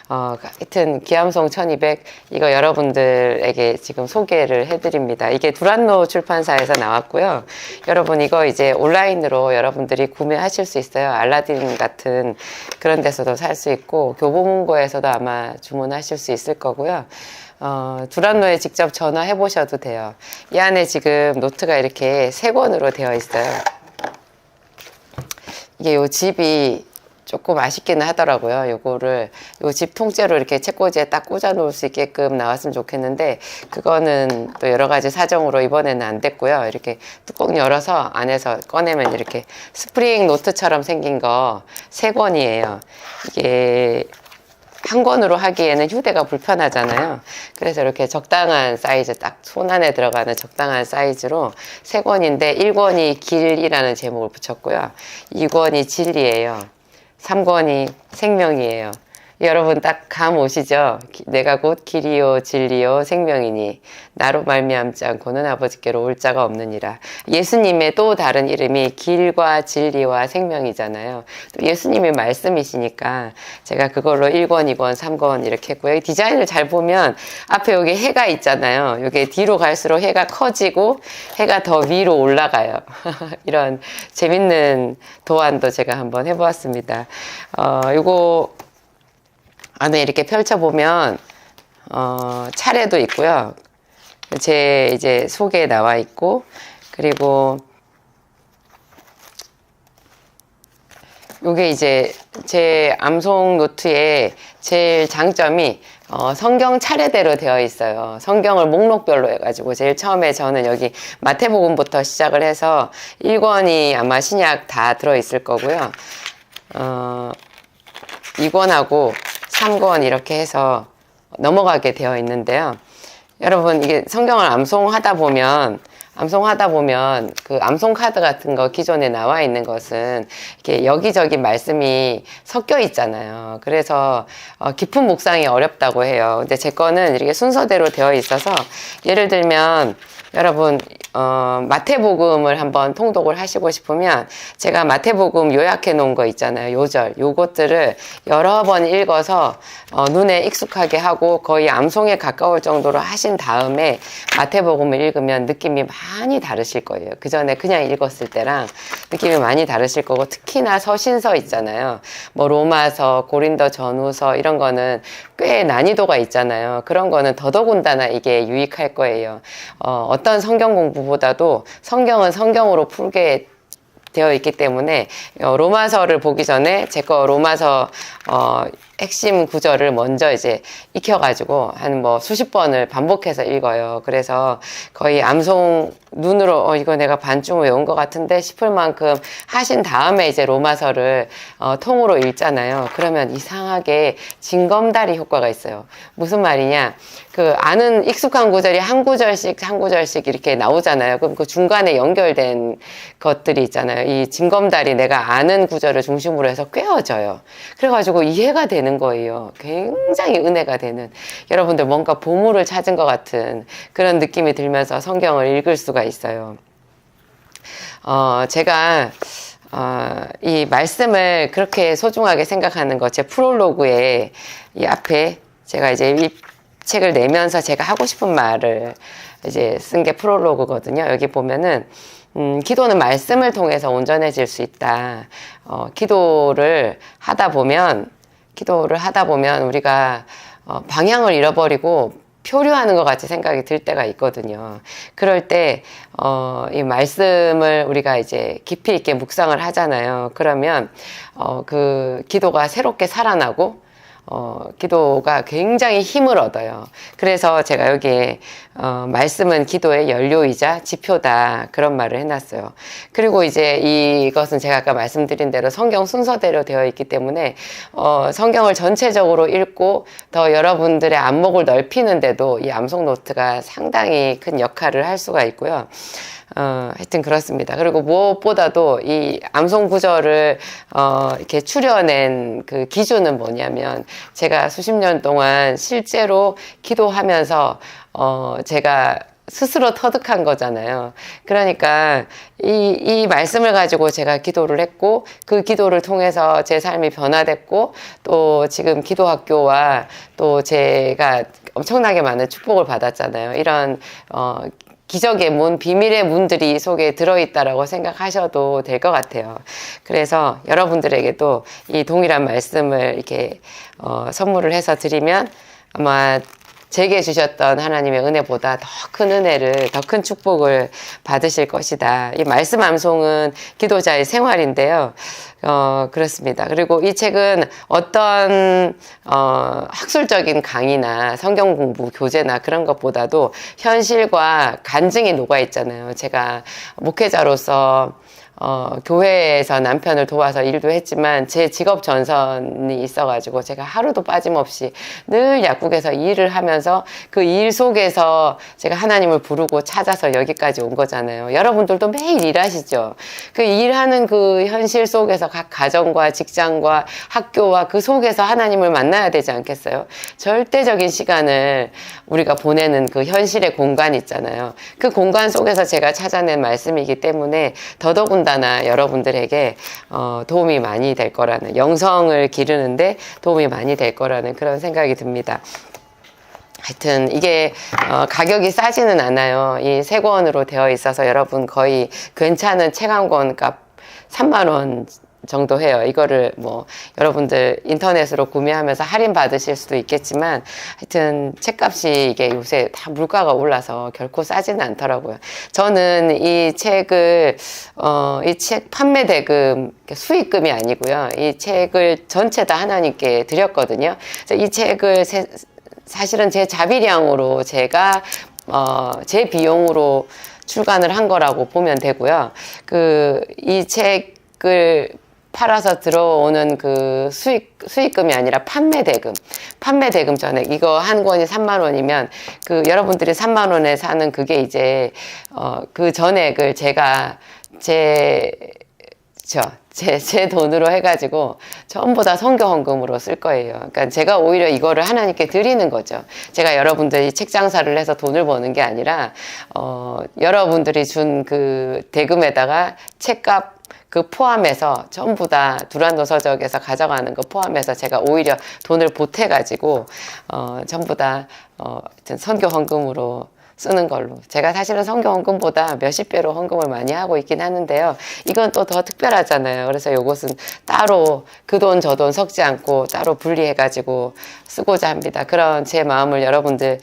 하여튼 기암송 1200 이거 여러분들에게 지금 소개를 해드립니다. 이게 두란노 출판사에서 나왔고요. 여러분 이거 이제 온라인으로 여러분들이 구매하실 수 있어요. 알라딘 같은 그런 데서도 살 수 있고 교보문고에서도 아마 주문하실 수 있을 거고요. 두란노에 직접 전화해 보셔도 돼요. 이 안에 지금 노트가 이렇게 3권으로 되어 있어요. 이게 요 집이 조금 아쉽기는 하더라고요. 요거를 요 집 통째로 이렇게 책꽂이에 딱 꽂아 놓을 수 있게끔 나왔으면 좋겠는데 그거는 또 여러 가지 사정으로 이번에는 안 됐고요. 이렇게 뚜껑 열어서 안에서 꺼내면 이렇게 스프링 노트처럼 생긴 거 3권이에요. 이게 한 권으로 하기에는 휴대가 불편하잖아요. 그래서 이렇게 적당한 사이즈, 딱 손 안에 들어가는 적당한 사이즈로 3권인데 1권이 길이라는 제목을 붙였고요. 2권이 진리예요. 3권이 생명이에요. 여러분 딱 감 오시죠? 내가 곧 길이요 진리요 생명이니 나로 말미암지 않고는 아버지께로 올 자가 없느니라. 예수님의 또 다른 이름이 길과 진리와 생명이잖아요. 또 예수님의 말씀이시니까 제가 그걸로 1권, 2권, 3권 이렇게 했고요. 이 디자인을 잘 보면 앞에 여기 해가 있잖아요. 여기 뒤로 갈수록 해가 커지고 해가 더 위로 올라가요. 이런 재밌는 도안도 제가 한번 해보았습니다. 요거 안에 이렇게 펼쳐보면, 차례도 있고요. 제 이제 속에 나와 있고, 그리고 요게 이제 제 암송 노트의 제일 장점이 성경 차례대로 되어 있어요. 성경을 목록별로 해가지고 제일 처음에 저는 여기 마태복음부터 시작을 해서 1권이 아마 신약 다 들어있을 거고요. 2권하고 3권 이렇게 해서 넘어가게 되어 있는데요. 여러분 이게 성경을 암송하다 보면 그 암송 카드 같은 거 기존에 나와 있는 것은 이렇게 여기저기 말씀이 섞여 있잖아요. 그래서 깊은 묵상이 어렵다고 해요. 근데 제 거는 이렇게 순서대로 되어 있어서 예를 들면 여러분 마태복음을 한번 통독을 하시고 싶으면 제가 마태복음 요약해 놓은 거 있잖아요. 요절 요것들을 여러 번 읽어서 눈에 익숙하게 하고 거의 암송에 가까울 정도로 하신 다음에 마태복음을 읽으면 느낌이 많이 다르실 거예요. 그 전에 그냥 읽었을 때랑 느낌이 많이 다르실 거고 특히나 서신서 있잖아요. 뭐 로마서, 고린도 전후서 이런 거는 꽤 난이도가 있잖아요. 그런 거는 더더군다나 이게 유익할 거예요. 어떤 성경 공부보다도 성경은 성경으로 풀게 되어 있기 때문에 로마서를 보기 전에 제 거 로마서 핵심 구절을 먼저 이제 익혀가지고 한 뭐 수십 번을 반복해서 읽어요. 그래서 거의 암송 눈으로 이거 내가 반쯤 외운 것 같은데 싶을 만큼 하신 다음에 이제 로마서를 통으로 읽잖아요. 그러면 이상하게 징검다리 효과가 있어요. 무슨 말이냐? 그 아는 익숙한 구절이 한 구절씩 이렇게 나오잖아요. 그럼 그 중간에 연결된 것들이 있잖아요. 이 징검다리 내가 아는 구절을 중심으로 해서 꿰어져요. 그래가지고 이해가 되는 거예요. 굉장히 은혜가 되는. 여러분들 뭔가 보물을 찾은 것 같은 그런 느낌이 들면서 성경을 읽을 수가 있어요. 제가 이 말씀을 그렇게 소중하게 생각하는 것, 제 프롤로그에 이 앞에 제가 이제 이 책을 내면서 제가 하고 싶은 말을 이제 쓴 게 프롤로그거든요. 여기 보면은 기도는 말씀을 통해서 온전해질 수 있다. 기도를 하다 보면 우리가 방향을 잃어버리고 표류하는 것 같이 생각이 들 때가 있거든요. 그럴 때, 이 말씀을 우리가 이제 깊이 있게 묵상을 하잖아요. 그러면, 그 기도가 새롭게 살아나고, 기도가 굉장히 힘을 얻어요. 그래서 제가 여기에 말씀은 기도의 연료이자 지표다 그런 말을 해놨어요. 그리고 이제 이것은 제가 아까 말씀드린 대로 성경 순서대로 되어 있기 때문에 성경을 전체적으로 읽고 더 여러분들의 안목을 넓히는데도 이 암송 노트가 상당히 큰 역할을 할 수가 있고요. 하여튼 그렇습니다. 그리고 무엇보다도 이 암송 구절을 이렇게 추려낸 그 기준은 뭐냐면 제가 수십 년 동안 실제로 기도하면서 제가 스스로 터득한 거잖아요. 그러니까 이 말씀을 가지고 제가 기도를 했고 그 기도를 통해서 제 삶이 변화됐고 또 지금 기도학교와 또 제가 엄청나게 많은 축복을 받았잖아요. 이런 기적의 문, 비밀의 문들이 이 속에 들어있다라고 생각하셔도 될 것 같아요. 그래서 여러분들에게도 이 동일한 말씀을 이렇게 선물을 해서 드리면 아마 제게 주셨던 하나님의 은혜보다 더 큰 은혜를, 더 큰 축복을 받으실 것이다. 이 말씀 암송은 기도자의 생활인데요. 그렇습니다. 그리고 이 책은 어떤, 학술적인 강의나 성경 공부, 교재나 그런 것보다도 현실과 간증이 녹아있잖아요. 제가 목회자로서 교회에서 남편을 도와서 일도 했지만 제 직업 전선이 있어가지고 제가 하루도 빠짐없이 늘 약국에서 일을 하면서 그 일 속에서 제가 하나님을 부르고 찾아서 여기까지 온 거잖아요. 여러분들도 매일 일하시죠. 그 일하는 그 현실 속에서 각 가정과 직장과 학교와 그 속에서 하나님을 만나야 되지 않겠어요? 절대적인 시간을 우리가 보내는 그 현실의 공간 있잖아요. 그 공간 속에서 제가 찾아낸 말씀이기 때문에 더더군다나 여러분들에게 도움이 많이 될 거라는, 영성을 기르는데 도움이 많이 될 거라는 그런 생각이 듭니다. 하여튼 이게 가격이 싸지는 않아요. 이 세 권으로 되어 있어서 여러분 거의 괜찮은 책 한 권 값 3만 원 정도 해요. 이거를 뭐 여러분들 인터넷으로 구매하면서 할인 받으실 수도 있겠지만 하여튼 책값이 이게 요새 다 물가가 올라서 결코 싸지는 않더라고요. 저는 이 책을 이 책 판매 대금 수익금이 아니고요. 이 책을 전체 다 하나님께 드렸거든요. 그래서 이 책을 사실은 제 자비량으로 제가 제 비용으로 출간을 한 거라고 보면 되고요. 이 책을 팔아서 들어오는 그 수익금이 아니라 판매 대금 전액. 이거 한 권이 3만 원이면 여러분들이 3만 원에 사는 그게 이제 그 전액을 제가 제 돈으로 해가지고 전부 다 선교 헌금으로 쓸 거예요. 그러니까 제가 오히려 이거를 하나님께 드리는 거죠. 제가 여러분들이 책 장사를 해서 돈을 버는 게 아니라 여러분들이 준 그 대금에다가 책값 포함해서 전부 다 두란노 서적에서 가져가는 거 포함해서 제가 오히려 돈을 보태가지고 전부 다 선교 헌금으로 쓰는 걸로. 제가 사실은 선교 헌금보다 몇십 배로 헌금을 많이 하고 있긴 하는데요. 이건 또 더 특별하잖아요. 그래서 요것은 따로 그 돈 저 돈 섞지 않고 따로 분리해가지고 쓰고자 합니다. 그런 제 마음을 여러분들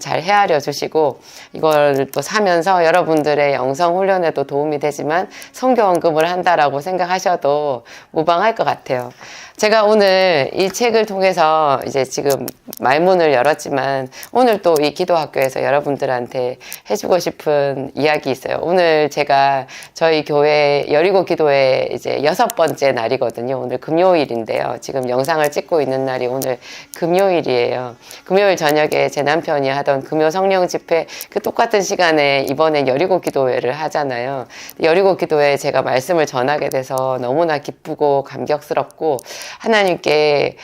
잘 헤아려 주시고 이걸 또 사면서 여러분들의 영성 훈련에도 도움이 되지만 선교 헌금을 한다라고 생각하셔도 무방할 것 같아요. 제가 오늘 이 책을 통해서 이제 지금 말문을 열었지만 오늘 또 이 기도학교에서 여러분들한테 해주고 싶은 이야기 있어요. 오늘 제가 저희 교회 여리고 기도회 이제 6번째 날이거든요. 오늘 금요일인데요. 지금 영상을 찍고 있는 날이 오늘 금요일이에요. 금요일 저녁에 제 남편이 하던 금요 성령 집회 그 똑같은 시간에 이번에 여리고 기도회를 하잖아요. 여리고 기도회에 제가 말씀을 전하게 돼서 너무나 기쁘고 감격스럽고 하나님께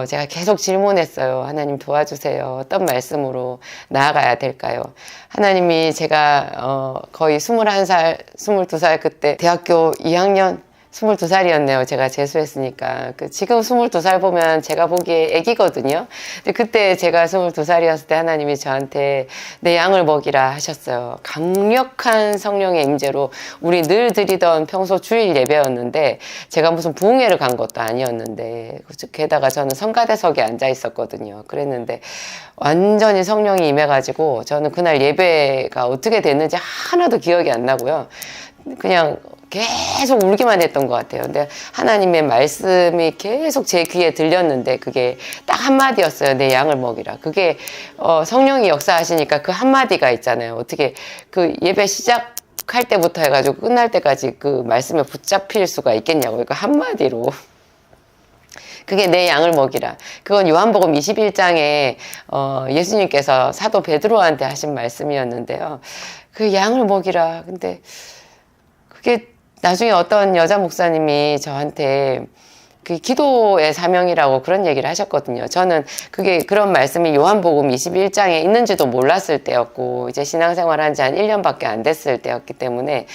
제가 계속 질문했어요. 하나님 도와주세요. 어떤 말씀으로 나아가야 될까요? 하나님이 제가 거의 21살, 22살 그때 대학교 2학년 22살이었네요. 제가 재수했으니까. 지금 22살 보면 제가 보기에 애기거든요. 근데 그때 제가 22살이었을 때 하나님이 저한테 내 양을 먹이라 하셨어요. 강력한 성령의 임재로 우리 늘 드리던 평소 주일 예배였는데 제가 무슨 부흥회를 간 것도 아니었는데 게다가 저는 성가대석에 앉아 있었거든요. 그랬는데 완전히 성령이 임해가지고 저는 그날 예배가 어떻게 됐는지 하나도 기억이 안 나고요. 그냥 계속 울기만 했던 것 같아요. 근데 하나님의 말씀이 계속 제 귀에 들렸는데 그게 딱 한마디였어요. 내 양을 먹이라. 그게 성령이 역사하시니까 그 한마디가 있잖아요. 어떻게 그 예배 시작할 때부터 해가지고 끝날 때까지 그 말씀에 붙잡힐 수가 있겠냐고요. 그 한마디로. 그게 내 양을 먹이라. 그건 요한복음 21장에 예수님께서 사도 베드로한테 하신 말씀이었는데요. 그 양을 먹이라. 근데 그게 나중에 어떤 여자 목사님이 저한테 그 기도의 사명이라고 그런 얘기를 하셨거든요. 저는 그게 그런 말씀이 요한복음 21장에 있는지도 몰랐을 때였고 이제 신앙생활 한 지 한 1년밖에 안 됐을 때였기 때문에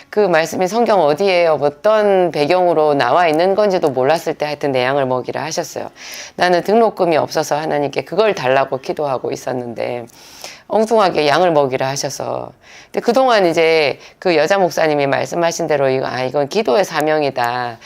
그 말씀이 성경 어디에 어떤 배경으로 나와 있는 건지도 몰랐을 때 하여튼 내 양을 먹이라 하셨어요. 나는 등록금이 없어서 하나님께 그걸 달라고 기도하고 있었는데 엉뚱하게 양을 먹이라 하셔서. 근데 그동안 이제 그 여자 목사님이 말씀하신 대로 이건 기도의 사명이다.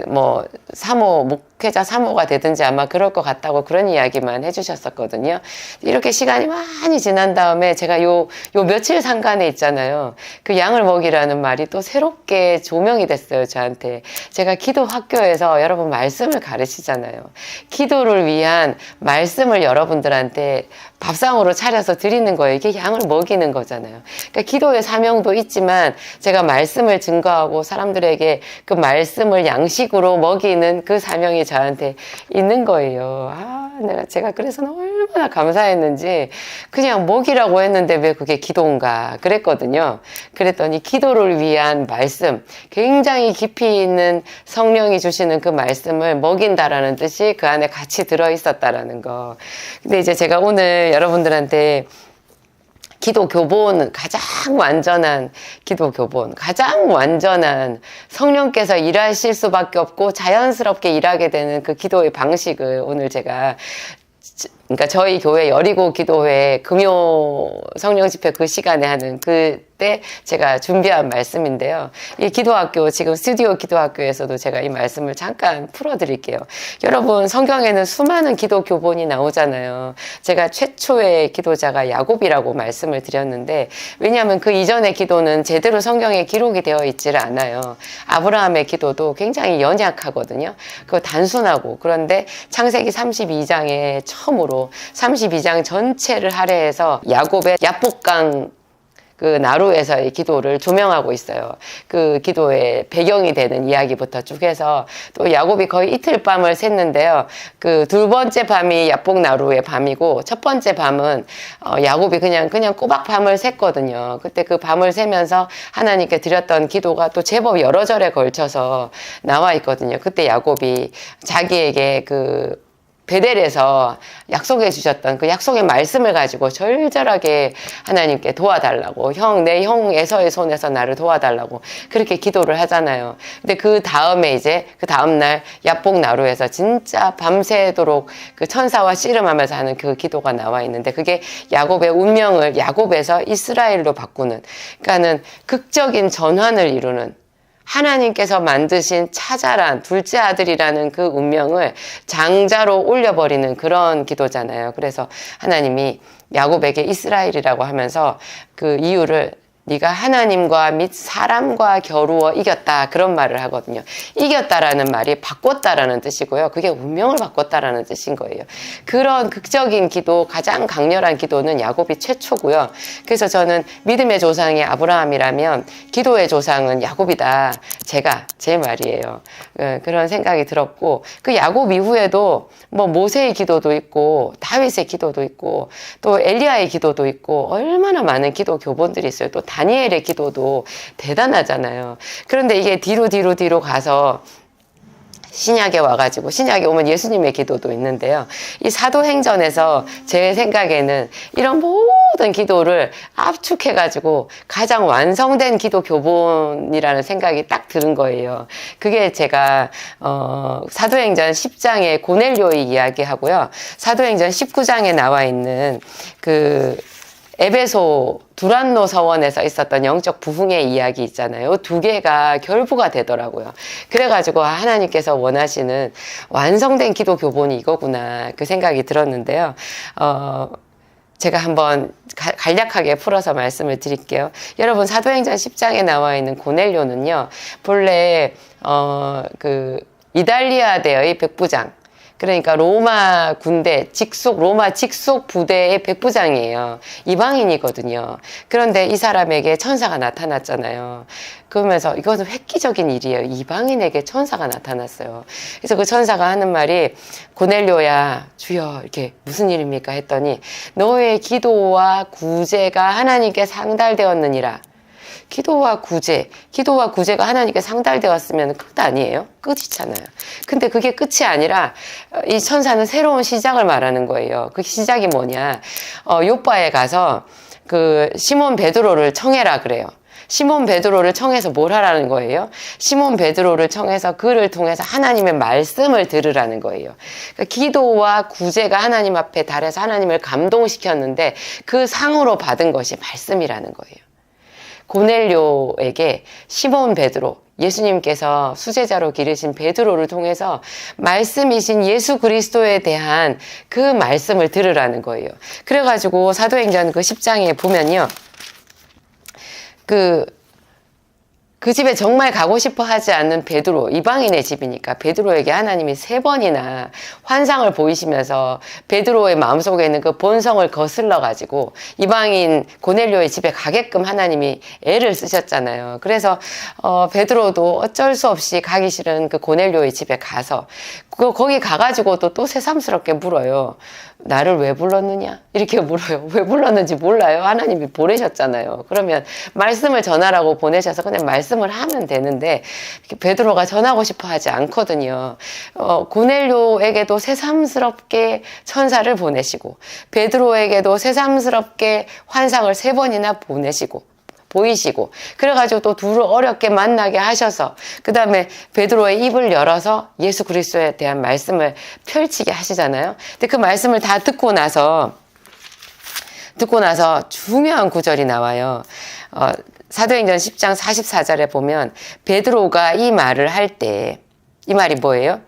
뭐 사모, 목회자 사모가 되든지 아마 그럴 것 같다고 그런 이야기만 해주셨었거든요. 이렇게 시간이 많이 지난 다음에 제가 요 며칠 상간에 있잖아요. 그 양을 먹이라는 말이 또 새롭게 조명이 됐어요, 저한테. 제가 기도 학교에서 여러분 말씀을 가르치잖아요. 기도를 위한 말씀을 여러분들한테 밥상으로 차려서 드리는 거예요. 이게 양을 먹이는 거잖아요. 그러니까 기도의 사명도 있지만 제가 말씀을 증거하고 사람들에게 그 말씀을 양식으로 먹이는 그 사명이 저한테 있는 거예요. 제가 그래서 얼마나 감사했는지 그냥 먹이라고 했는데 왜 그게 기도인가 그랬거든요. 그랬더니 기도를 위한 말씀, 굉장히 깊이 있는 성령이 주시는 그 말씀을 먹인다라는 뜻이 그 안에 같이 들어있었다라는 거. 근데 이제 제가 오늘 여러분들한테 기도 교본, 가장 완전한 기도 교본, 가장 완전한 성령께서 일하실 수밖에 없고 자연스럽게 일하게 되는 그 기도의 방식을 오늘 제가 그러니까 저희 교회 여리고 기도회 금요 성령 집회 그 시간에 하는 그때 제가 준비한 말씀인데요. 이 기도학교, 지금 스튜디오 기도학교에서도 제가 이 말씀을 잠깐 풀어드릴게요. 여러분, 성경에는 수많은 기도 교본이 나오잖아요. 제가 최초의 기도자가 야곱이라고 말씀을 드렸는데, 왜냐하면 그 이전의 기도는 제대로 성경에 기록이 되어 있지를 않아요. 아브라함의 기도도 굉장히 연약하거든요. 그거 단순하고. 그런데 창세기 32장에 처음으로 32장 전체를 할애해서 야곱의 야복강 그 나루에서의 기도를 조명하고 있어요. 그 기도의 배경이 되는 이야기부터 쭉 해서 또 야곱이 거의 이틀 밤을 샜는데요. 그 두 번째 밤이 야복 나루의 밤이고 첫 번째 밤은 야곱이 그냥 꼬박 밤을 샜거든요. 그때 그 밤을 새면서 하나님께 드렸던 기도가 또 제법 여러 절에 걸쳐서 나와 있거든요. 그때 야곱이 자기에게 그 베델에서 약속해 주셨던 그 약속의 말씀을 가지고 절절하게 하나님께 도와달라고, 내 형 에서의 손에서 나를 도와달라고 그렇게 기도를 하잖아요. 근데 그 다음에 이제 그 다음날 야복 나루에서 진짜 밤새도록 그 천사와 씨름하면서 하는 그 기도가 나와 있는데, 그게 야곱의 운명을 야곱에서 이스라엘로 바꾸는, 그러니까는 극적인 전환을 이루는, 하나님께서 만드신 차자란 둘째 아들이라는 그 운명을 장자로 올려버리는 그런 기도잖아요. 그래서 하나님이 야곱에게 이스라엘이라고 하면서 그 이유를 네가 하나님과 및 사람과 겨루어 이겼다, 그런 말을 하거든요. 이겼다라는 말이 바꿨다라는 뜻이고요. 그게 운명을 바꿨다라는 뜻인 거예요. 그런 극적인 기도, 가장 강렬한 기도는 야곱이 최초고요. 그래서 저는 믿음의 조상이 아브라함이라면 기도의 조상은 야곱이다. 제 말이에요. 그런 생각이 들었고, 그 야곱 이후에도 뭐 모세의 기도도 있고 다윗의 기도도 있고 또 엘리야의 기도도 있고 얼마나 많은 기도 교본들이 있어요. 또 다니엘의 기도도 대단하잖아요. 그런데 이게 뒤로 가서 신약에 와가지고, 신약에 오면 예수님의 기도도 있는데요. 이 사도행전에서 제 생각에는 이런 모든 기도를 압축해가지고 가장 완성된 기도 교본이라는 생각이 딱 드는 거예요. 그게 제가 사도행전 10장에 고넬료의 이야기하고요. 사도행전 19장에 나와 있는 그 에베소 두란노 서원에서 있었던 영적 부흥의 이야기 있잖아요. 두 개가 결부가 되더라고요. 그래가지고 하나님께서 원하시는 완성된 기도 교본이 이거구나, 그 생각이 들었는데요. 제가 한번 간략하게 풀어서 말씀을 드릴게요. 여러분, 사도행전 10장에 나와 있는 고넬료는요, 본래 그 이달리아대의 백부장, 그러니까 로마 군대 로마 직속 부대의 백부장이에요. 이방인이거든요. 그런데 이 사람에게 천사가 나타났잖아요. 그러면서 이것은 획기적인 일이에요. 이방인에게 천사가 나타났어요. 그래서 그 천사가 하는 말이, 고넬료야, 주여, 이렇게 무슨 일입니까? 했더니, 너의 기도와 구제가 하나님께 상달되었느니라. 기도와 구제, 기도와 구제가 하나님께 상달되었으면 끝 아니에요? 끝이잖아요. 근데 그게 끝이 아니라 이 천사는 새로운 시작을 말하는 거예요. 그 시작이 뭐냐? 요바에 가서 그 시몬 베드로를 청해라 그래요. 시몬 베드로를 청해서 뭘 하라는 거예요? 시몬 베드로를 청해서 그를 통해서 하나님의 말씀을 들으라는 거예요. 그러니까 기도와 구제가 하나님 앞에 달해서 하나님을 감동시켰는데 그 상으로 받은 것이 말씀이라는 거예요. 고넬료에게 시몬 베드로, 예수님께서 수제자로 기르신 베드로를 통해서 말씀이신 예수 그리스도에 대한 그 말씀을 들으라는 거예요. 그래가지고 사도행전 그 10장에 보면요. 그 집에 정말 가고 싶어 하지 않는 베드로, 이방인의 집이니까 베드로에게 하나님이 3번이나 환상을 보이시면서 베드로의 마음속에 있는 그 본성을 거슬러 가지고 이방인 고넬료의 집에 가게끔 하나님이 애를 쓰셨잖아요. 그래서 베드로도 어쩔 수 없이 가기 싫은 그 고넬료의 집에 가서 거기 가가지고 또 새삼스럽게 물어요. 나를 왜 불렀느냐? 이렇게 물어요. 왜 불렀는지 몰라요. 하나님이 보내셨잖아요. 그러면 말씀을 전하라고 보내셔서 그냥 말씀을 하면 되는데 베드로가 전하고 싶어 하지 않거든요. 고넬료에게도 새삼스럽게 천사를 보내시고 베드로에게도 새삼스럽게 환상을 3번이나 보이시고 그래가지고 또 둘을 어렵게 만나게 하셔서 그 다음에 베드로의 입을 열어서 예수 그리스도에 대한 말씀을 펼치게 하시잖아요. 근데 그 말씀을 다 듣고 나서 중요한 구절이 나와요. 사도행전 10장 44절에 보면 베드로가 이 말을 할 때 이 말이 뭐예요?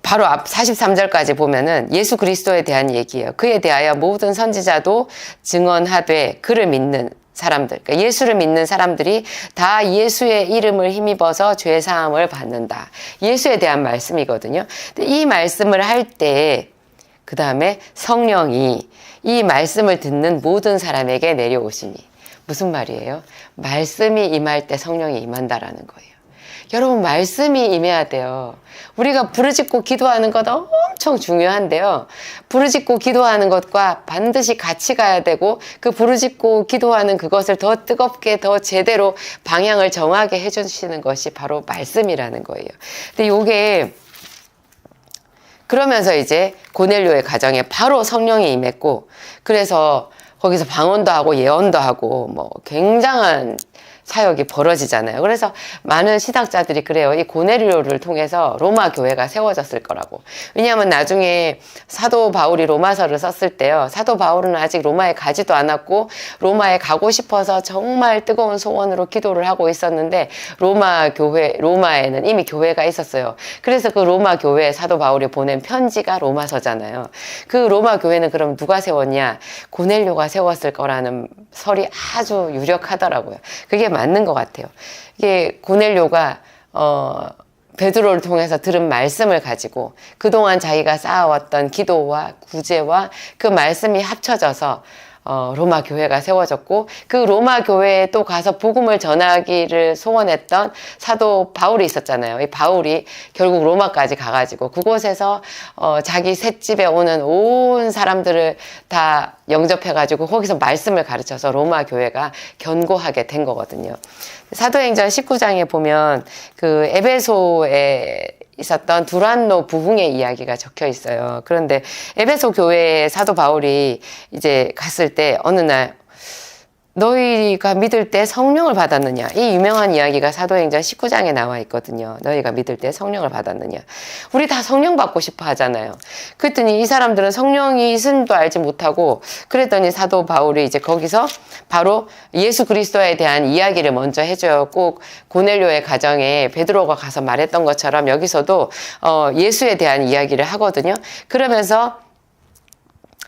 바로 앞 43절까지 보면은 예수 그리스도에 대한 얘기예요. 그에 대하여 모든 선지자도 증언하되 그를 믿는 사람들, 그러니까 예수를 믿는 사람들이 다 예수의 이름을 힘입어서 죄 사함을 받는다. 예수에 대한 말씀이거든요. 근데 이 말씀을 할 때 그 다음에 성령이 이 말씀을 듣는 모든 사람에게 내려오시니 무슨 말이에요? 말씀이 임할 때 성령이 임한다라는 거예요. 여러분 말씀이 임해야 돼요. 우리가 부르짖고 기도하는 것 엄청 중요한데요. 부르짖고 기도하는 것과 반드시 같이 가야 되고 그 부르짖고 기도하는 그것을 더 뜨겁게 더 제대로 방향을 정하게 해주시는 것이 바로 말씀이라는 거예요. 근데 요게 그러면서 이제 고넬료의 가정에 바로 성령이 임했고 그래서 거기서 방언도 하고 예언도 하고 뭐 굉장한 사역이 벌어지잖아요. 그래서 많은 신학자들이 그래요. 이 고넬료를 통해서 로마 교회가 세워졌을 거라고. 왜냐하면 나중에 사도 바울이 로마서를 썼을 때요. 사도 바울은 아직 로마에 가지도 않았고 로마에 가고 싶어서 정말 뜨거운 소원으로 기도를 하고 있었는데 로마에는 이미 교회가 있었어요. 그래서 그 로마 교회에 사도 바울이 보낸 편지가 로마서잖아요. 그 로마 교회는 그럼 누가 세웠냐? 고넬료가 세웠을 거라는 설이 아주 유력하더라고요. 그게 맞는 것 같아요. 이게 고넬료가 베드로를 통해서 들은 말씀을 가지고 그동안 자기가 쌓아왔던 기도와 구제와 그 말씀이 합쳐져서 로마 교회가 세워졌고 그 로마 교회에 또 가서 복음을 전하기를 소원했던 사도 바울이 있었잖아요. 이 바울이 결국 로마까지 가가지고 그곳에서 자기 셋집에 오는 온 사람들을 다 영접해가지고 거기서 말씀을 가르쳐서 로마 교회가 견고하게 된 거거든요. 사도행전 19장에 보면 그 에베소에 있었던 두란노 부흥의 이야기가 적혀 있어요. 그런데 에베소 교회에 사도 바울이 이제 갔을 때 어느 날 너희가 믿을 때 성령을 받았느냐? 이 유명한 이야기가 사도행전 19장에 나와 있거든요. 너희가 믿을 때 성령을 받았느냐? 우리 다 성령 받고 싶어 하잖아요. 그랬더니 이 사람들은 성령이 있음도 알지 못하고 그랬더니 사도 바울이 이제 거기서 바로 예수 그리스도에 대한 이야기를 먼저 해줘요. 꼭 고넬료의 가정에 베드로가 가서 말했던 것처럼 여기서도 예수에 대한 이야기를 하거든요. 그러면서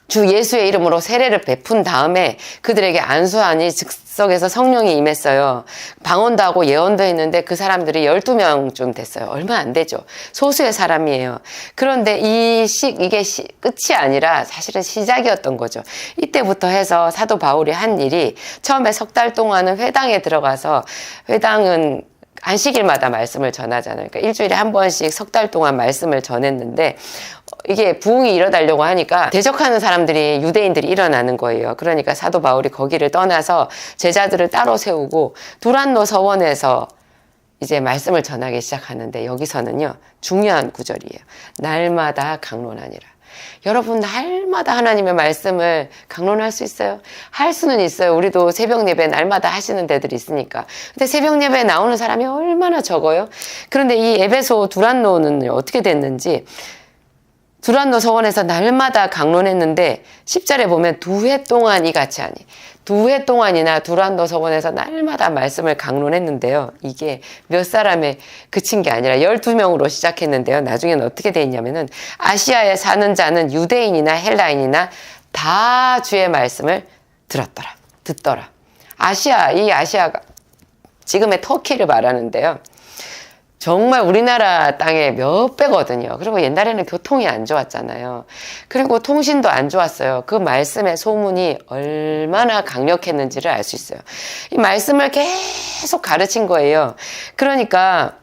주 예수의 이름으로 세례를 베푼 다음에 그들에게 안수하니 즉석에서 성령이 임했어요. 방언도 하고 예언도 했는데 그 사람들이 12명쯤 됐어요. 얼마 안 되죠. 소수의 사람이에요. 그런데 이게 끝이 아니라 사실은 시작이었던 거죠. 이때부터 해서 사도 바울이 한 일이 처음에 3달 동안은 회당에 들어가서 회당은 안식일마다 말씀을 전하잖아요. 그러니까 일주일에 한 번씩 3달 동안 말씀을 전했는데 이게 부흥이 일어나려고 하니까 대적하는 사람들이 유대인들이 일어나는 거예요. 그러니까 사도 바울이 거기를 떠나서 제자들을 따로 세우고 두란노 서원에서 이제 말씀을 전하기 시작하는데 여기서는요 중요한 구절이에요. 날마다 강론하니라. 여러분 날마다 하나님의 말씀을 강론할 수 있어요? 할 수는 있어요. 우리도 새벽 예배 날마다 하시는 데들이 있으니까. 근데 새벽 예배에 나오는 사람이 얼마나 적어요? 그런데 이 에베소 두란노는 어떻게 됐는지 두란노 서원에서 날마다 강론했는데 10절에 보면 2해 동안 이같이 하니 2해 동안이나 두란노 서원에서 날마다 말씀을 강론했는데요. 이게 몇 사람에 그친 게 아니라 12명으로 시작했는데요. 나중에는 어떻게 돼 있냐면은 아시아에 사는 자는 유대인이나 헬라인이나 다 주의 말씀을 듣더라. 이 아시아가 지금의 터키를 말하는데요. 정말 우리나라 땅의 몇 배거든요. 그리고 옛날에는 교통이 안 좋았잖아요. 그리고 통신도 안 좋았어요. 그 말씀의 소문이 얼마나 강력했는지를 알 수 있어요. 이 말씀을 계속 가르친 거예요. 그러니까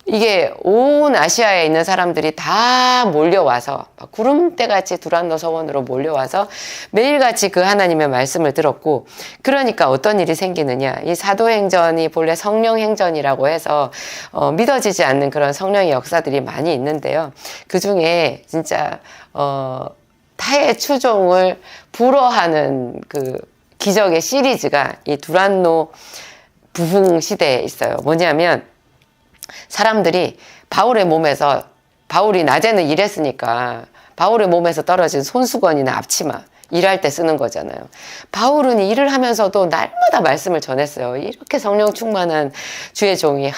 이게 온 아시아에 있는 사람들이 다 몰려와서 구름대같이 두란노 서원으로 몰려와서 매일같이 그 하나님의 말씀을 들었고, 그러니까 어떤 일이 생기느냐, 이 사도행전이 본래 성령행전이라고 해서 믿어지지 않는 그런 성령의 역사들이 많이 있는데요. 그 중에 진짜 타의 추종을 불허하는 그 기적의 시리즈가 이 두란노 부흥 시대에 있어요. 뭐냐면 사람들이 바울의 몸에서, 바울이 낮에는 일했으니까 바울의 몸에서 떨어진 손수건이나 앞치마 일할 때 쓰는 거잖아요. 바울은 일을 하면서도 날마다 말씀을 전했어요. 이렇게 성령 충만한 주의 종이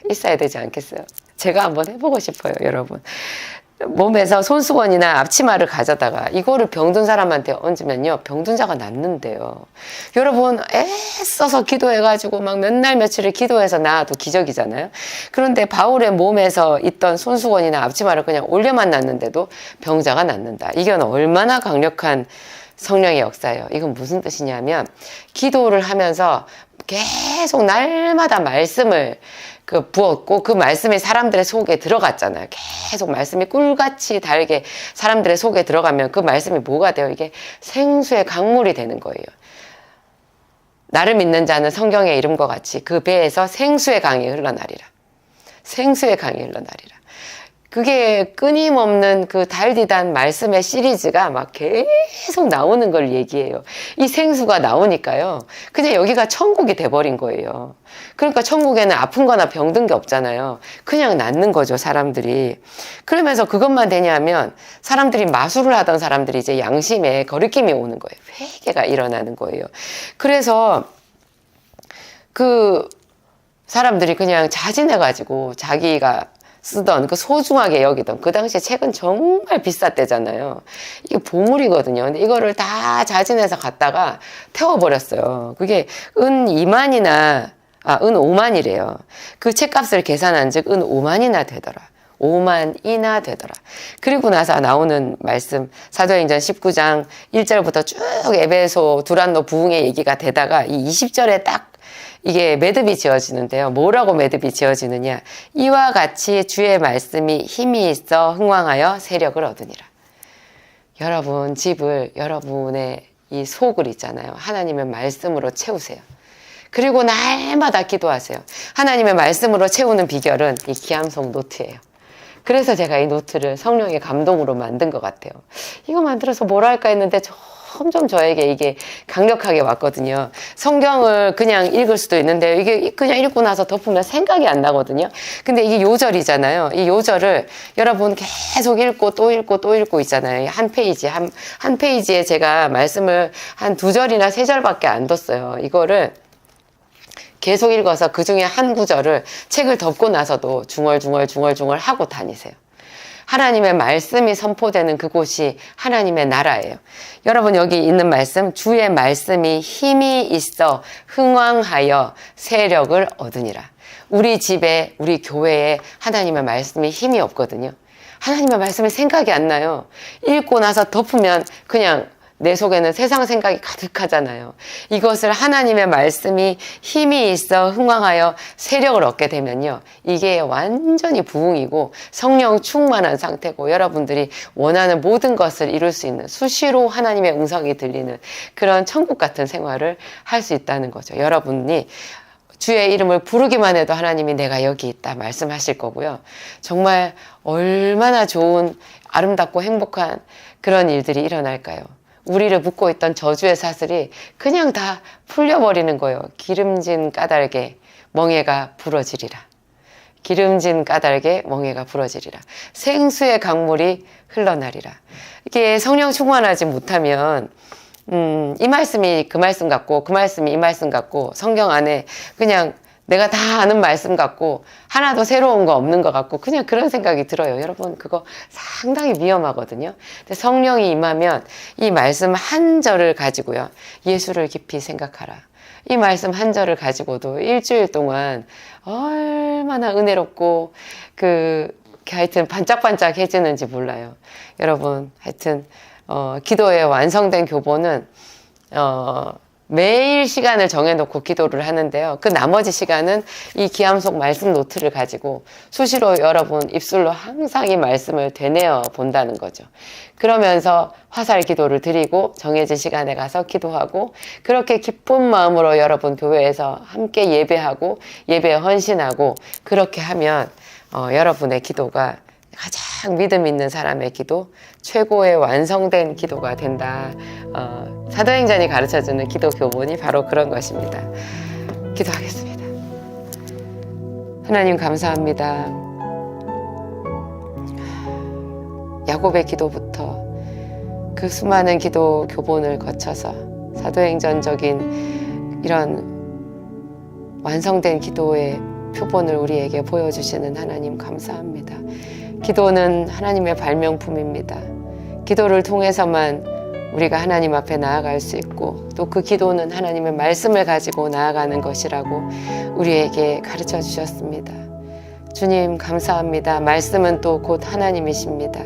있어야 되지 않겠어요? 제가 한번 해보고 싶어요, 여러분. 몸에서 손수건이나 앞치마를 가져다가 이거를 병든 사람한테 얹으면요 병든 자가 낫는데요. 여러분 애써서 기도해가지고 막 몇 날 며칠을 기도해서 나아도 기적이잖아요. 그런데 바울의 몸에서 있던 손수건이나 앞치마를 그냥 올려만 놨는데도 병자가 낫는다. 이건 얼마나 강력한 성령의 역사예요. 이건 무슨 뜻이냐면 기도를 하면서 계속 날마다 말씀을 부었고 그 말씀이 사람들의 속에 들어갔잖아요. 계속 말씀이 꿀같이 달게 사람들의 속에 들어가면 그 말씀이 뭐가 돼요? 이게 생수의 강물이 되는 거예요. 나를 믿는 자는 성경의 이름과 같이 그 배에서 생수의 강이 흘러나리라. 생수의 강이 흘러나리라. 그게 끊임없는 그 달디단 말씀의 시리즈가 막 계속 나오는 걸 얘기해요. 이 생수가 나오니까요. 그냥 여기가 천국이 돼버린 거예요. 그러니까 천국에는 아픈 거나 병든 게 없잖아요. 그냥 낫는 거죠, 사람들이. 그러면서 그것만 되냐면 사람들이 마술을 하던 사람들이 이제 양심에 거리낌이 오는 거예요. 회개가 일어나는 거예요. 그래서 그 사람들이 그냥 자진해가지고 자기가 쓰던 그 소중하게 여기던 그 당시에 책은 정말 비쌌대잖아요. 이게 보물이거든요. 근데 이거를 다 자진해서 갖다가 태워버렸어요. 그게 은 5만이래요. 그 책값을 계산한 즉 은 5만이나 되더라. 5만이나 되더라. 그리고 나서 나오는 말씀 사도행전 19장 1절부터 쭉 에베소 두란노 부흥의 얘기가 되다가 이 20절에 딱 이게 매듭이 지어지는데요. 뭐라고 매듭이 지어지느냐. 이와 같이 주의 말씀이 힘이 있어 흥왕하여 세력을 얻으니라. 여러분 집을 여러분의 이 속을 있잖아요. 하나님의 말씀으로 채우세요. 그리고 날마다 기도하세요. 하나님의 말씀으로 채우는 비결은 이 기암송 노트예요. 그래서 제가 이 노트를 성령의 감동으로 만든 것 같아요. 이거 만들어서 뭘 할까 했는데 점점 저에게 이게 강력하게 왔거든요. 성경을 그냥 읽을 수도 있는데 이게 그냥 읽고 나서 덮으면 생각이 안 나거든요. 근데 이게 요절이잖아요. 이 요절을 여러분 계속 읽고 또 읽고 또 읽고 있잖아요. 한 페이지에 제가 말씀을 한 2절이나 3절밖에 안 뒀어요. 이거를 계속 읽어서 그 중에 한 구절을 책을 덮고 나서도 중얼중얼 하고 다니세요. 하나님의 말씀이 선포되는 그곳이 하나님의 나라예요. 여러분 여기 있는 말씀, 주의 말씀이 힘이 있어 흥왕하여 세력을 얻으니라. 우리 집에, 우리 교회에 하나님의 말씀이 힘이 없거든요. 하나님의 말씀이 생각이 안 나요. 읽고 나서 덮으면 그냥 내 속에는 세상 생각이 가득하잖아요. 이것을 하나님의 말씀이 힘이 있어 흥왕하여 세력을 얻게 되면요, 이게 완전히 부흥이고 성령 충만한 상태고 여러분들이 원하는 모든 것을 이룰 수 있는, 수시로 하나님의 음성이 들리는 그런 천국 같은 생활을 할 수 있다는 거죠. 여러분이 주의 이름을 부르기만 해도 하나님이 내가 여기 있다 말씀하실 거고요. 정말 얼마나 좋은 아름답고 행복한 그런 일들이 일어날까요? 우리를 묶고 있던 저주의 사슬이 그냥 다 풀려버리는 거예요. 기름진 까닭에 멍에가 부러지리라. 기름진 까닭에 멍에가 부러지리라. 생수의 강물이 흘러나리라. 이게 성령 충만하지 못하면 이 말씀이 그 말씀 같고 그 말씀이 이 말씀 같고 성경 안에 그냥 내가 다 아는 말씀 같고 하나도 새로운 거 없는 것 같고 그냥 그런 생각이 들어요. 여러분, 그거 상당히 위험하거든요. 근데 성령이 임하면 이 말씀 한 절을 가지고요, 예수를 깊이 생각하라. 이 말씀 한 절을 가지고도 일주일 동안 얼마나 은혜롭고 하여튼 반짝반짝해지는지 몰라요. 여러분, 하여튼 기도의 완성된 교본은 매일 시간을 정해놓고 기도를 하는데요. 그 나머지 시간은 이 기함 속 말씀 노트를 가지고 수시로 여러분 입술로 항상 이 말씀을 되뇌어 본다는 거죠. 그러면서 화살 기도를 드리고 정해진 시간에 가서 기도하고, 그렇게 기쁜 마음으로 여러분 교회에서 함께 예배하고 예배에 헌신하고, 그렇게 하면 여러분의 기도가 가장 믿음 있는 사람의 기도, 최고의 완성된 기도가 된다. 사도행전이 가르쳐주는 기도 교본이 바로 그런 것입니다. 기도하겠습니다. 하나님 감사합니다. 야곱의 기도부터 그 수많은 기도 교본을 거쳐서 사도행전적인 이런 완성된 기도의 표본을 우리에게 보여주시는 하나님 감사합니다. 기도는 하나님의 발명품입니다. 기도를 통해서만 우리가 하나님 앞에 나아갈 수 있고, 또 그 기도는 하나님의 말씀을 가지고 나아가는 것이라고 우리에게 가르쳐 주셨습니다. 주님 감사합니다. 말씀은 또 곧 하나님이십니다.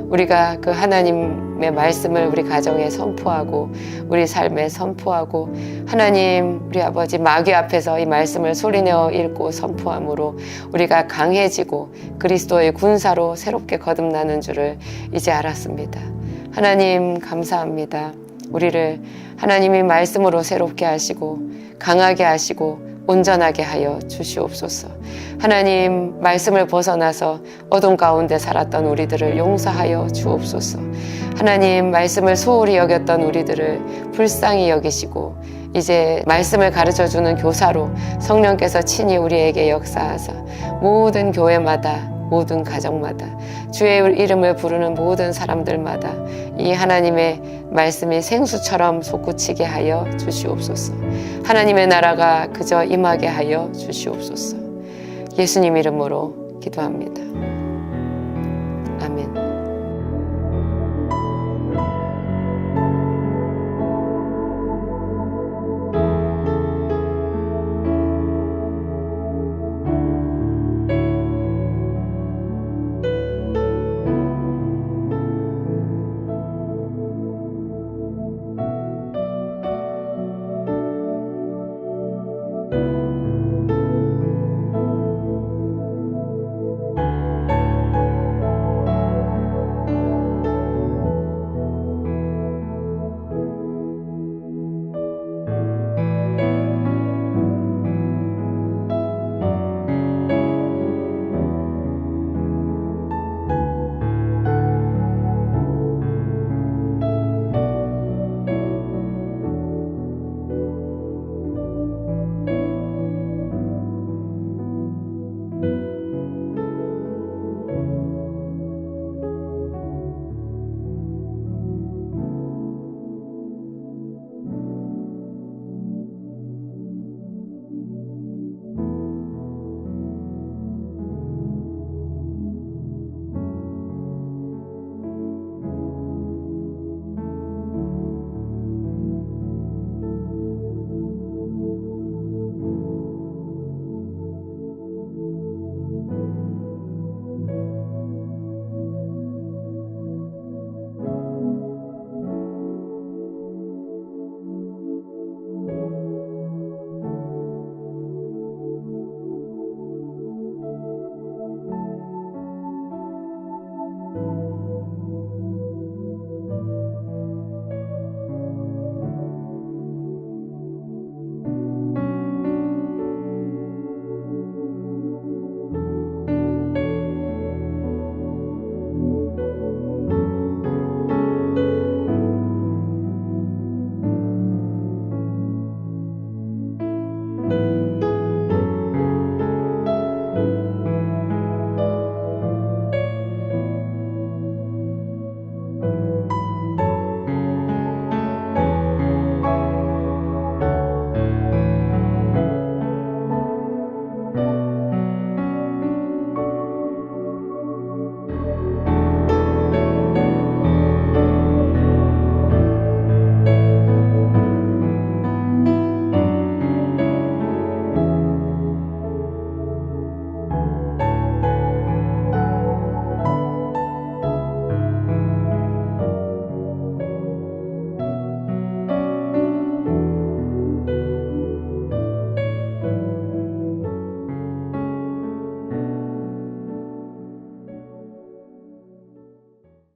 우리가 그 하나님의 말씀을 우리 가정에 선포하고 우리 삶에 선포하고, 하나님 우리 아버지 마귀 앞에서 이 말씀을 소리내어 읽고 선포함으로 우리가 강해지고 그리스도의 군사로 새롭게 거듭나는 줄을 이제 알았습니다. 하나님 감사합니다. 우리를 하나님이 말씀으로 새롭게 하시고 강하게 하시고 온전하게 하여 주시옵소서. 하나님 말씀을 벗어나서 어둠 가운데 살았던 우리들을 용서하여 주옵소서. 하나님 말씀을 소홀히 여겼던 우리들을 불쌍히 여기시고 이제 말씀을 가르쳐주는 교사로 성령께서 친히 우리에게 역사하사 모든 교회마다, 모든 가정마다, 주의 이름을 부르는 모든 사람들마다 이 하나님의 말씀이 생수처럼 솟구치게 하여 주시옵소서. 하나님의 나라가 그저 임하게 하여 주시옵소서. 예수님 이름으로 기도합니다.